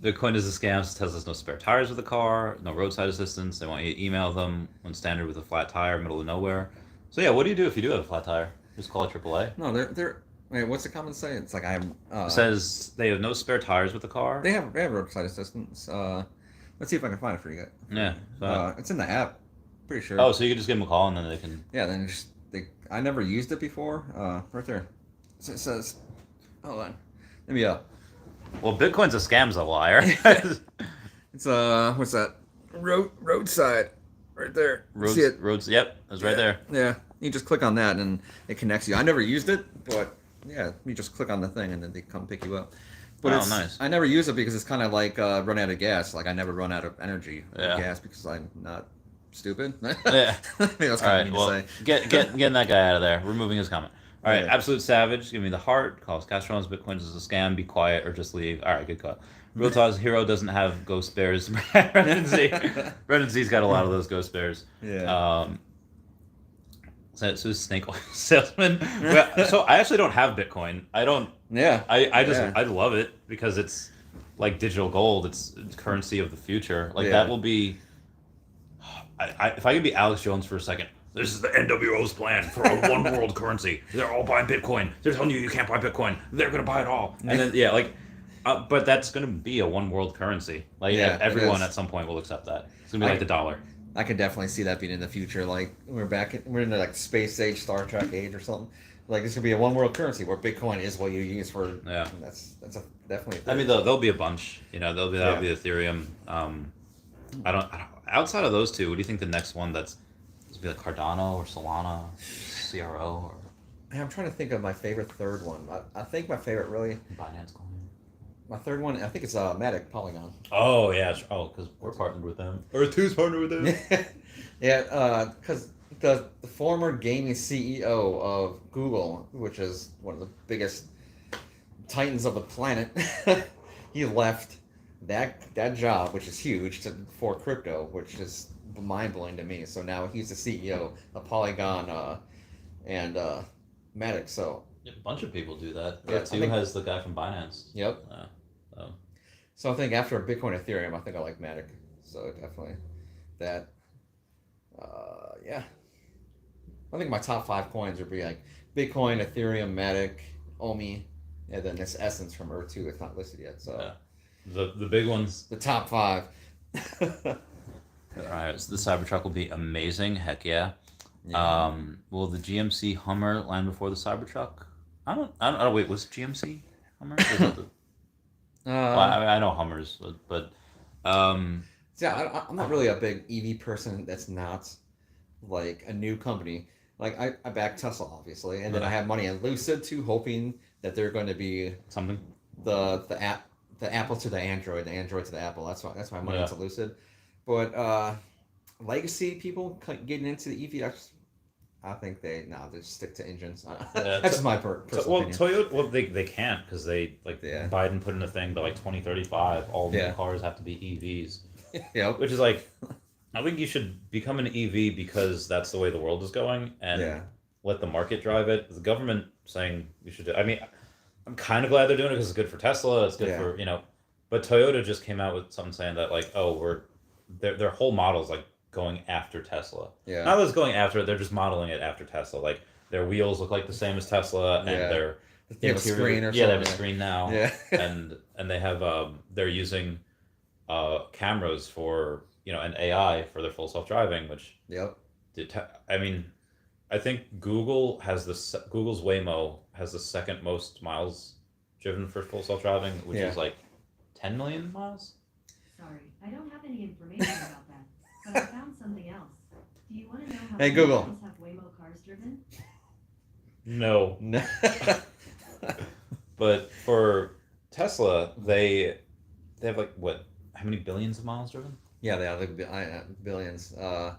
Bitcoin is a scam. Tesla's no spare tires with the car, no roadside assistance. They want you to email them when standard with a flat tire, middle of nowhere. So yeah, what do you do if you do have a flat tire? Just call it AAA. No, they're. Wait, what's the comment say? It's like it says they have no spare tires with the car. They have roadside assistance. Let's see if I can find it for you guys. Yeah. It's in the app. Pretty sure. Oh, so you can just give them a call and then they can. Yeah, then I never used it before. Right there. So it says, hold on. Let me up. Well, Bitcoin's a scam's a liar. It's what's that? Roadside, right there. Roads. See it? Roads. Yep, it's right there. Yeah, you just click on that and it connects you. I never used it, but yeah, you just click on the thing and then they come pick you up. But nice. I never use it because it's kind of like run out of gas. Like I never run out of energy or gas because I'm not stupid. Yeah. Maybe that's kind of mean to say. Getting that guy out of there. Removing his comment. All right, Absolute Savage, give me the heart. Calls Castrone's Bitcoin is a scam. Be quiet or just leave. All right, good call. Real Talk's Hero doesn't have ghost bears. Brendan Z's got a lot of those ghost bears. Yeah. So snake oil salesman. So I actually don't have Bitcoin. I don't. Yeah. I love it because it's like digital gold. It's currency of the future. Like that will be. If I could be Alex Jones for a second. This is the NWO's plan for a one world currency. They're all buying Bitcoin. They're telling you can't buy Bitcoin. They're going to buy it all. And then, but that's going to be a one world currency. Like, everyone at some point will accept that. It's going to be like the dollar. I could definitely see that being in the future. Like, we're in the like space age, Star Trek age or something. Like, it's going to be a one world currency where Bitcoin is what you use for. Yeah. That's definitely. I mean, there'll be a bunch. That'll be Ethereum. I don't. Outside of those two, what do you think the next one that's. Be like Cardano or Solana, CRO or I'm trying to think of my favorite third one. I think my favorite really, Binance Coin. my third one, I think it's Matic Polygon. Oh yeah. Oh, because we're partnered with them. Earth 2's partnered with them. Yeah, because the former gaming CEO of Google, which is one of the biggest titans of the planet, he left that job, which is huge, for crypto, which is mind blowing to me. So now he's the CEO of Polygon and Matic. So A bunch of people do that. Yeah, Earth 2 has the guy from Binance. yep. So. So I think after Bitcoin, Ethereum, I think I like Matic. So definitely that. Yeah. I think my top 5 coins would be like Bitcoin, Ethereum, Matic, Omi, and then this Essence from Earth 2. It's not listed yet. So yeah. The big ones. the top 5. All right, so the Cybertruck will be amazing. Heck yeah. Yeah. Will the GMC Hummer land before the Cybertruck? I don't. Wait, was it GMC Hummer? Or is it the, well, I know Hummers, but yeah, I'm not really a big EV person. That's not like a new company. Like I back Tesla obviously, and then I have money in Lucid too, hoping that they're going to be something. the Apple to the Android, the Android to the Apple. That's my money into Lucid. But legacy people getting into the EV, I think they just stick to engines. That's just my personal opinion. Toyota, well, they can't because they Biden put in a thing that like 2035 all new cars have to be EVs. Yep. Which is like, I think you should become an EV because that's the way the world is going, and let the market drive it. The government saying you should do. I mean, I'm kind of glad they're doing it because it's good for Tesla. It's good for but Toyota just came out with something saying that like, oh, their whole model is like going after Tesla. Yeah. Not that it's going after it, they're just modeling it after Tesla. Like their wheels look like the same as Tesla, and their they have a screen or something. Yeah, they have a screen now. Yeah. and they have they're using cameras for and AI for their full self-driving, which I mean, I think Google's Waymo has the second most miles driven for full self-driving, which is like 10 million miles. Sorry, I don't have any information about that, but I found something else. Do you want to know how Hey, many Google. miles have Waymo cars driven? No. But for Tesla, they have like what? How many billions of miles driven? Yeah, they have billions. I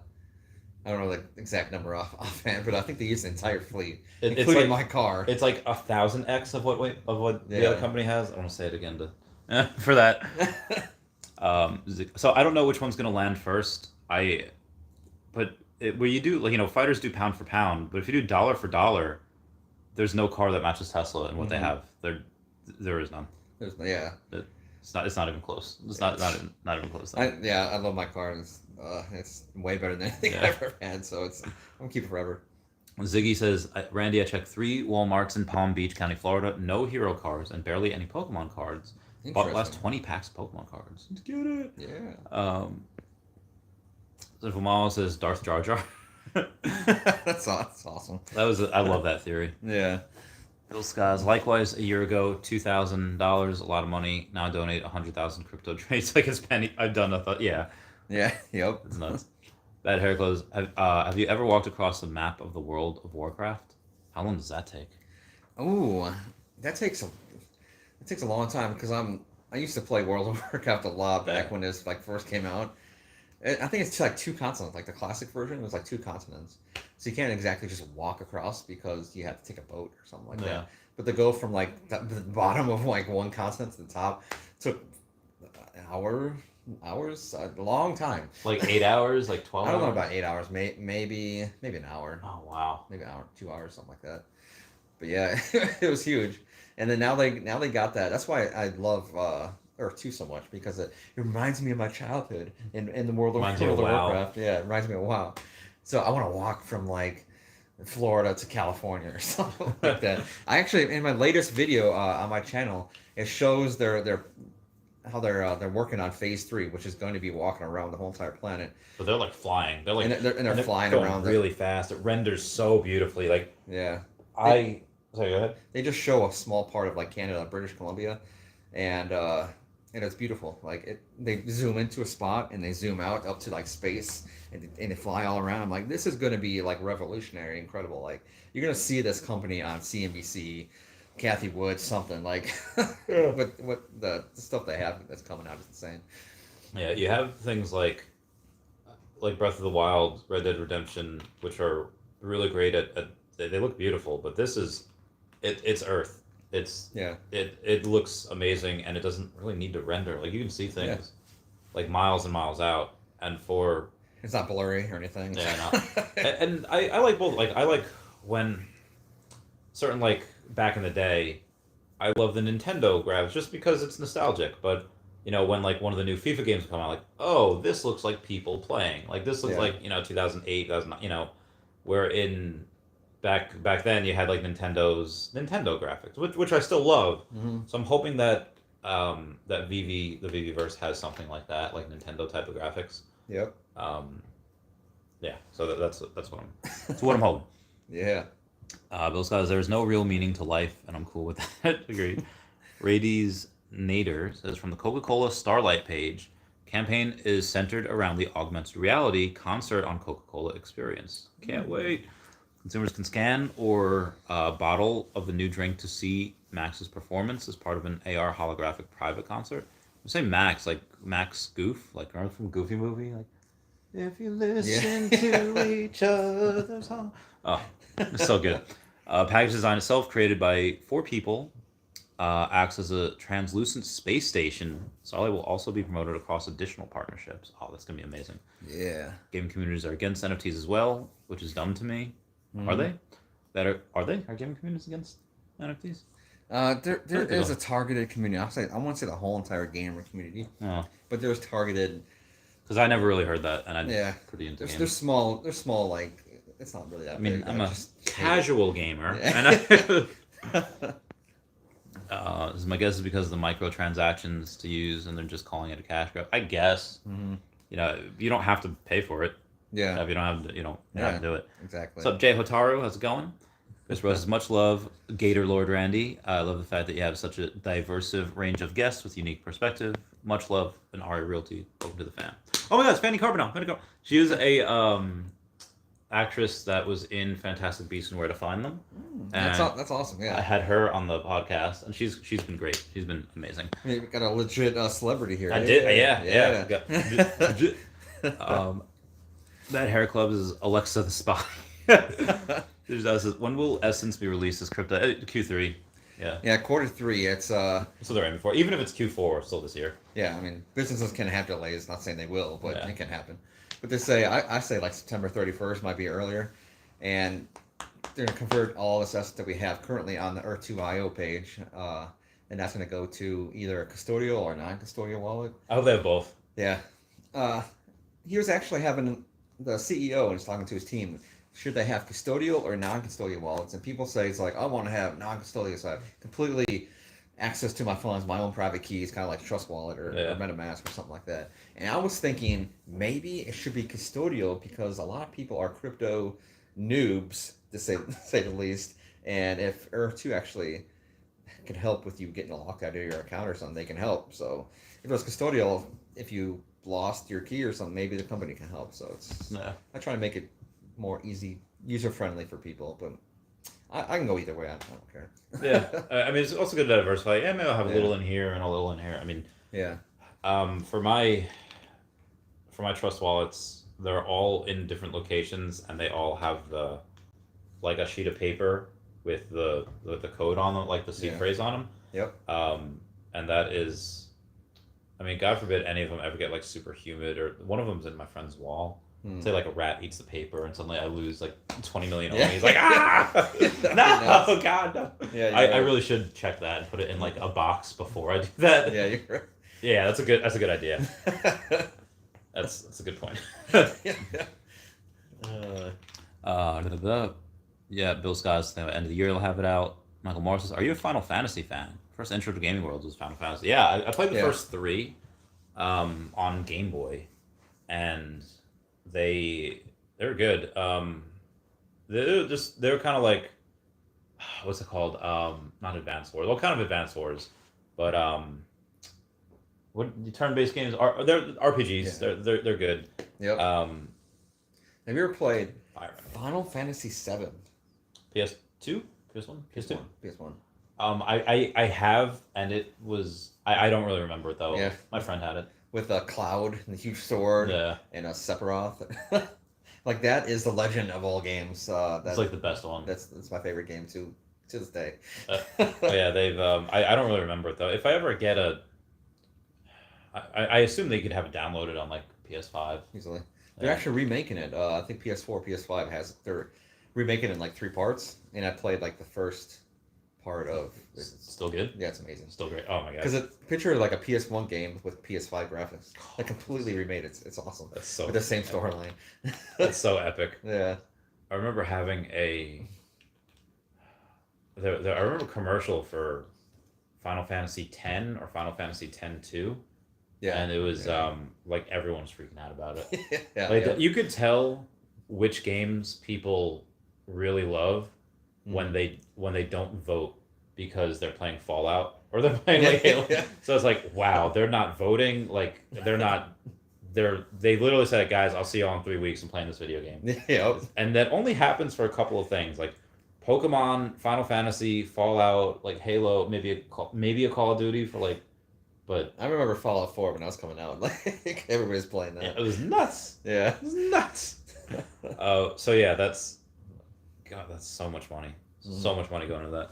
don't know the exact number offhand, but I think they use the entire fleet, including like, my car. It's like 1,000x of what the other company has. I want to say it again for that. So I don't know which one's gonna land first. Where you do like fighters do pound for pound, but if you do dollar for dollar, there's no car that matches Tesla and what they have. There is none. It's not even close. It's not even close. I love my car. It's way better than anything I've ever had. So I'm gonna keep it forever. Ziggy says, Randy, I checked 3 Walmarts in Palm Beach County, Florida. No hero cars and barely any Pokemon cards. Bought the last 20 packs of Pokemon cards. Let's get it. Yeah. Vimal says Darth Jar Jar. That's awesome. I love that theory. Yeah. Bill Skies, likewise, a year ago, $2,000, a lot of money. Now donate 100,000 crypto trades like it's penny. I've done a thought. Yeah. Yeah. Yep. It's nuts. Bad hair clothes. Have you ever walked across the map of the World of Warcraft? How long does that take? Ooh, that takes a long time because I used to play World of Warcraft a lot back when this first came out. I think it's like 2 continents, like the classic version was like 2 continents. So you can't exactly just walk across because you have to take a boat or something like that. But to go from like the bottom of like one continent to the top took an hours, a long time. Like 8 hours, like 12 I don't know hours? about 8 hours, maybe an hour. Oh, wow. Maybe an hour, 2 hours, something like that. But yeah, it was huge. And then now they got that. That's why I love Earth 2 so much, because it reminds me of my childhood in the World of Warcraft. Yeah, it reminds me of WoW. So I want to walk from like Florida to California or something like that. I actually, in my latest video on my channel, it shows how they're working on phase 3, which is going to be walking around the whole entire planet. But they're like flying. They're like they're flying going around really fast. It renders so beautifully. Like sorry, go ahead. They just show a small part of like Canada, British Columbia, and and it's beautiful. Like they zoom into a spot and they zoom out up to like space and they fly all around. I'm like, this is gonna be like revolutionary, incredible. Like you're gonna see this company on CNBC, Kathy Wood, something like. Yeah. What the stuff they have that's coming out is insane. Yeah, you have things like Breath of the Wild, Red Dead Redemption, which are really great at they look beautiful, but this is it's Earth. It's Yeah, it looks amazing and it doesn't really need to render. Like you can see yeah. things like miles and miles out. And for It's not blurry or anything. yeah, no. And I like both. Like I like when certain like back in the day, I love the Nintendo grabs just because it's nostalgic. But when like one of the new FIFA games come out, like oh, this looks like people playing. Like this looks Yeah. like 2008, 2009. Where in back then you had like Nintendo's Nintendo graphics, which I still love. Hmm. So I'm hoping that that the Vve verse has something like that, like Nintendo type of graphics. Yep. Um, yeah, so that's what I'm hoping. Yeah. Bill Scott, there is no real meaning to life, and I'm cool with that. Agreed. Rades Nader says from the Coca-Cola Starlight page, campaign is centered around the augmented reality concert on Coca-Cola experience. Can't wait. Consumers can scan or bottle of the new drink to see Max's performance as part of an AR holographic private concert. I say Max, like Max Goof, like remember from Goofy movie, like if you listen to each other's song. Oh, it's so good. Package design itself, created by 4 people, acts as a translucent space station. Starlight will also be promoted across additional partnerships. Oh, that's gonna be amazing. Yeah. Gaming communities are against NFTs as well, which is dumb to me. Are they? Are they? Are gaming communities against NFTs? There is a targeted community. I want to say the whole entire gamer community, Oh, but there's targeted. because I never really heard that, and I'm Yeah. pretty into There's games. They're small like it's not really that I mean, big. I'm I a just hate it. casual gamer, Yeah. and my guess is because of the microtransactions to use, and they're just calling it a cash grab. I guess Mhm. you don't have to pay for it. Yeah. If you don't have to, you don't have to do it. Exactly. What's up, Jay Hotaru? How's it going? Chris Rose, much love, Gator Lord Randy. I love the fact that you have such a diverse range of guests with unique perspective. Much love, and Arya Realty. Welcome to the fam. Oh my God, it's Fanny Carbonell. She is a actress that was in Fantastic Beasts and Where to Find Them. That's And that's awesome. I Yeah. had her on the podcast, and she's been great. She's been amazing. I mean, we got a legit celebrity here. I right? did, yeah. Yeah. That hair club is Alexa the Spy. There's us. When will Essence be released as crypto? Q3. Yeah. Yeah, Q3. It's So they're aiming for. Even if it's Q4, still this year. yeah. I mean, businesses can have delays. Not saying they will, but Yeah. it can happen. But they say I say like September 31st might be earlier, and they're gonna convert all this assets that we have currently on the Earth2.io page, and that's gonna go to either a custodial or non-custodial wallet. I hope they have both. Yeah. He was actually having the CEO and he's talking to his team. Should they have custodial or non-custodial wallets? And people say it's like I want to have non-custodial, so I have completely access to my funds, my own private keys, kind of like Trust Wallet or MetaMask or something like that. And I was thinking maybe it should be custodial because a lot of people are crypto noobs, to say the least. And if Earth2 actually can help with you getting locked out of your account or something, they can help. So if it was custodial, if you lost your key or something, maybe the company can help. So it's I try to make it more easy, user friendly for people, but I can go either way. I don't care. Yeah. I mean, it's also good to diversify. Yeah, maybe I'll have a Yeah. little in here and a little in here. I mean, Yeah. for my trust wallets, they're all in different locations, and they all have like a sheet of paper with the code on them, like the seed Yeah. phrase on them. Yep. And that is, I mean, God forbid any of them ever get like super humid, or one of them's in my friend's wall. Say like a rat eats the paper, and suddenly I lose like 20 million. Yeah. He's like, ah, That'd no, be nuts. God, no. Yeah. I really should check that and put it in like a box before I do that. Yeah, you're right. Yeah, that's a good idea. That's a good point. Yeah, Bill Scott's at the end of the year, he'll have it out. Michael Morris says, are you a Final Fantasy fan? First intro to gaming world was Final Fantasy. Yeah, I played the first 3 on Game Boy, and they were good. They were kind of like, what's it called? Not Advanced Wars. Well, kind of Advanced Wars, but turn-based games are they're RPGs. Yeah. They're good. Yep. Have you ever played I remember. Final Fantasy VII? PS2, PS1, PS2. PS1. I have, and it was I don't really remember it though. Yeah. My friend had it. With a cloud and a huge sword Yeah, and a Sephiroth. Like that is the legend of all games. it's like the best one. That's my favorite game too, to this day. Oh yeah, they've I don't really remember it though. If I ever get I assume they could have it downloaded on like PS5. Easily. They're Yeah. actually remaking it. I think PS4, PS5 they're remaking it in like 3 parts, and I played like the first part of. Still good. Yeah, it's amazing. Still great. Oh my god. Because picture like a PS1 game with PS5 graphics, like completely remade. It's awesome. That's so With the same epic. storyline. That's so epic. Yeah. I remember having I remember a commercial for Final Fantasy X or Final Fantasy X-2. Yeah. And it was Yeah. Like everyone was freaking out about it. Yeah. Like Yeah. you could tell which games people really love when they don't vote because they're playing Fallout or they're playing like Halo. Yeah. So it's like, wow, they're not voting. Like they literally said, guys, I'll see you all in 3 weeks and playing this video game. Yep. And that only happens for a couple of things, like Pokemon, Final Fantasy, Fallout, like Halo, maybe a Call of Duty for like, but I remember Fallout 4 when I was coming out. Like everybody's playing that. it was nuts. Yeah. It was nuts. So yeah, that's so much money. So much money going into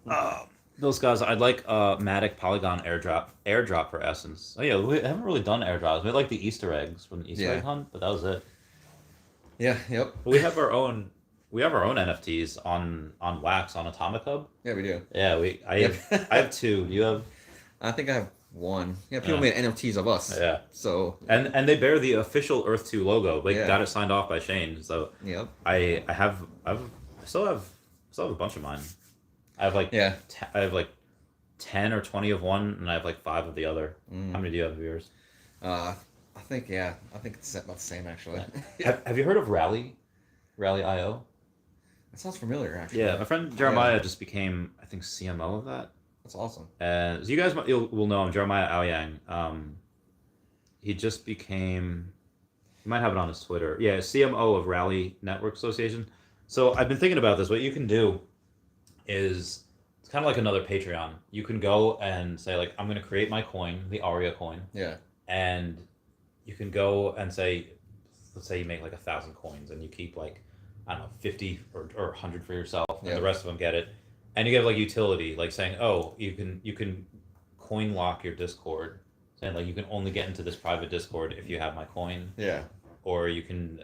that. Those guys, I'd like Matic Polygon airdrop for Essence. Oh yeah, we haven't really done airdrops. We had like the Easter eggs from the Easter egg hunt, but that was it. Yeah. Yep. But we have our own NFTs on Wax on Atomic Hub. Yeah, we do. Yeah, I have 2. You have? I think I have 1. Yeah, people Yeah. made NFTs of us. Yeah. So. And they bear the official Earth 2 logo. They Yeah. got it signed off by Shane. So Yep. I still have a bunch of mine. I have like Yeah. I have like 10 or 20 of one, and I have like 5 of the other. Mm. How many do you have of yours? I think it's about the same actually. Have you heard of Rally.io? That sounds familiar actually. Yeah, my friend Jeremiah just became, I think, CMO of that. That's awesome. So you guys will know him, Jeremiah Aoyang. He just became, you might have it on his Twitter. Yeah, CMO of Rally Network Association. So I've been thinking about this. What you can do is, it's kind of like another Patreon. You can go and say like, I'm going to create my coin, the Arya coin. Yeah. And you can go and say, let's say you make like 1,000 coins and you keep like, I don't know, 50 or 100 for yourself, and the rest of them get it. And you get like utility, like saying, oh, you can coin lock your Discord, saying like you can only get into this private Discord if you have my coin. Yeah. Or you can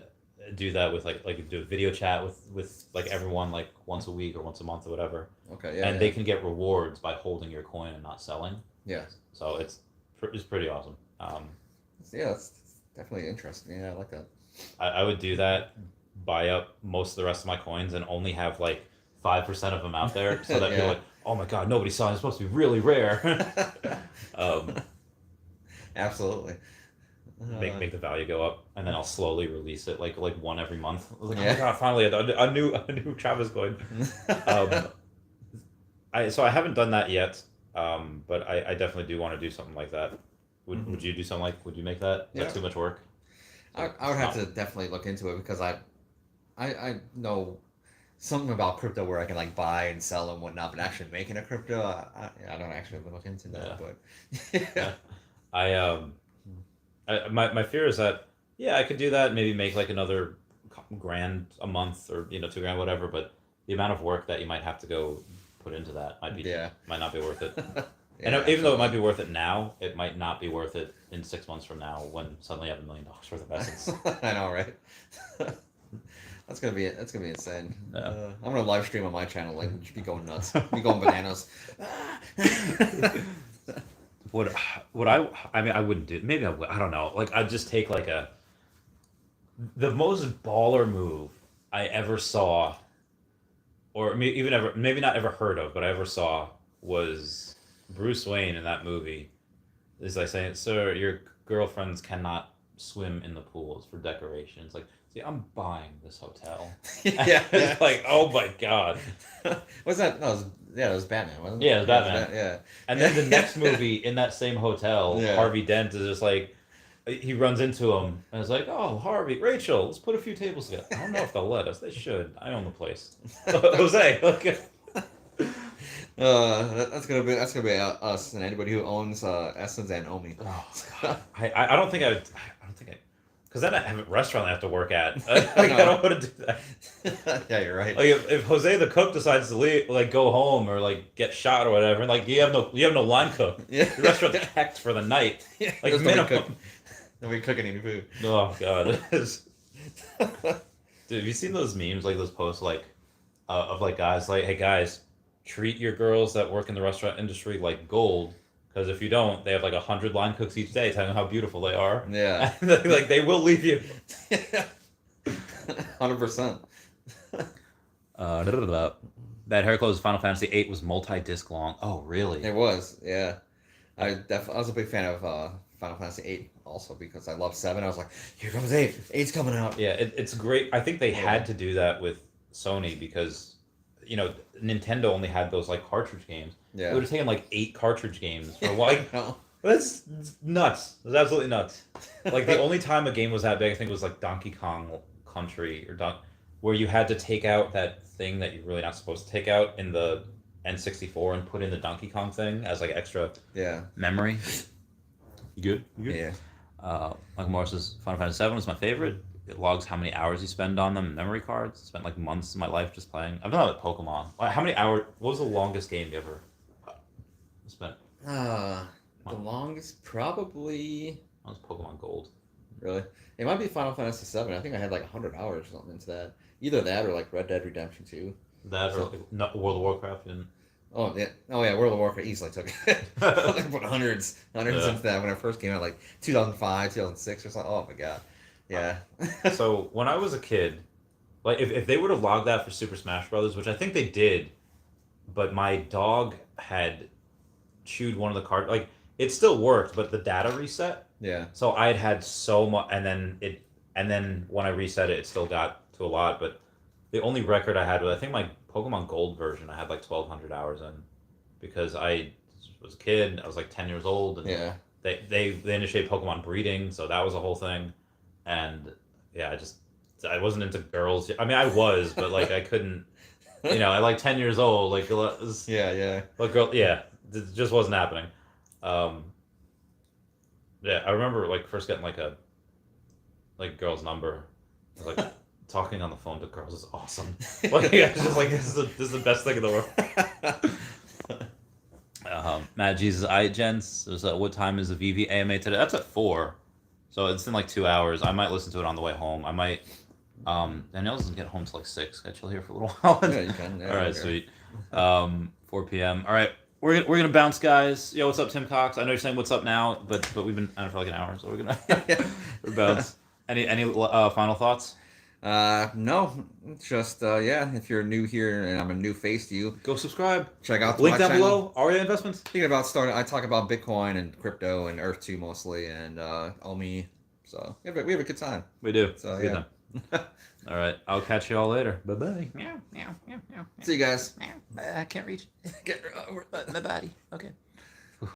do that with like do a video chat with like everyone like once a week or once a month or whatever. Okay. Yeah. And they can get rewards by holding your coin and not selling. Yeah. So it's pretty awesome. Yeah, that's definitely interesting. Yeah, I like that. I would do that, buy up most of the rest of my coins, and only have like 5% of them out there, so that you're like, oh my god, nobody saw it. It's supposed to be really rare. Absolutely. Make the value go up, and then I'll slowly release it, like one every month. I was like, Yeah. oh my god, finally a new Chavez coin. So I haven't done that yet, but I definitely do want to do something like that. Would you do something like? Would you make that? Is that too much work? I would have to definitely look into it because I know something about crypto where I can like buy and sell and whatnot, but actually making a crypto, I don't actually look into that. Yeah. But My fear is that I could do that, maybe make like another $1,000 a month or $2,000 whatever, but the amount of work that you might have to go put into that might not be worth it. And even though it might be worth it now, it might not be worth it in 6 months from now when suddenly you have $1 million worth of assets. I know, right? That's gonna be insane. Yeah. I'm gonna live stream on my channel, like just be going nuts, be going bananas. Would I mean, I wouldn't do. Maybe I would. I don't know. Like I'd just take like the most baller move I ever saw, or maybe not ever heard of, but I ever saw was Bruce Wayne in that movie. Is like saying, "Sir, your girlfriends cannot swim in the pools for decoration." It's like, see, I'm buying this hotel. Yeah. It's like, oh my god. What's that? No, Yeah, it was Batman, wasn't it? Yeah, it was Batman. Yeah. And then the next movie in that same hotel, Yeah. Harvey Dent is just like, he runs into him and is like, "Oh, Harvey, Rachel, let's put a few tables together." I don't know if they'll let us. They should. I own the place. Jose, okay. That's gonna be us and anybody who owns Essence and Omi. Oh God, I don't think I don't think I, because then I have a restaurant I have to work at. I don't want to do that. Yeah, you're right. Like if Jose the cook decides to leave, like go home or like get shot or whatever, and like you have no line cook. Yeah. The restaurant's hacked for the night. Yeah, Like there's minimum. nobody cooking any food. Oh God, it is. Dude, have you seen those memes, like those posts, like of like guys like, "Hey guys, treat your girls that work in the restaurant industry like gold, because if you don't, they have like 100 line cooks each day telling them how beautiful they are. Yeah. And like they will leave you." 100%. That Hair Clothes Final Fantasy VIII was multi-disc long. Oh, really? It was, yeah. I was a big fan of Final Fantasy VIII also because I love 7. I was like, here comes 8. 8's coming out. Yeah, it's great. I think they had to do that with Sony because, Nintendo only had those like cartridge games. Yeah. It would have taken like 8 cartridge games for like. No. That's nuts. That's absolutely nuts. Like the only time a game was that big, I think, was like Donkey Kong Country where you had to take out that thing that you're really not supposed to take out in the N64 and put in the Donkey Kong thing as like extra memory. You good? You good? Yeah. Michael Morris's Final Fantasy VII was my favorite. It logs how many hours you spend on them, memory cards. Spent like months of my life just playing. I've done that with Pokemon. How many hours? What was the longest game you ever spent? The longest probably. That was Pokemon Gold. Really? It might be Final Fantasy VII. I think I had like 100 hours or something into that. Either that or like Red Dead Redemption 2. That or like, World of Warcraft and. Oh yeah, World of Warcraft easily took it. I put hundreds into that when it first came out, like 2005, 2006 or something. Oh my god, yeah. So when I was a kid, like if they would have logged that for Super Smash Brothers, which I think they did, but my dog had chewed one of the cards. Like it still worked, but the data reset. Yeah. So I had so much, and then when I reset it, it still got to a lot. But the only record I had was I think my Pokemon Gold version. I had like 1,200 hours in, because I was a kid. I was like 10 years old, and Yeah. they initiated Pokemon breeding, so that was a whole thing. And yeah, I wasn't into girls. I mean, I was, but like I couldn't. At like 10 years old, like it was, Yeah. Like girl, yeah, it just wasn't happening. Yeah, I remember like first getting like a girl's number, like talking on the phone to girls is awesome. Like it's just like this is the best thing in the world. Mad Jesus, gents. What time is the Veve AMA today? That's at 4, so it's in like 2 hours. I might listen to it on the way home. I might. Danielle doesn't get home till like 6. Can I chill here for a little while? Yeah, you can. Yeah, all right, sweet. 4 p.m. All right. We're gonna bounce, guys. Yo, what's up, Tim Cox? I know you're saying what's up now, but we've been on it for like an hour, so we're gonna bounce. Any final thoughts? No, just if you're new here and I'm a new face to you, Go subscribe. check out the Link down channel. below. Arya Investments. Thinking about starting. I talk about Bitcoin and crypto and Earth 2 mostly, and Omi. So we have a good time. We do. So It's a good time. All right. I'll catch you all later. Bye bye. See you guys. I can't reach. Get my body. Okay.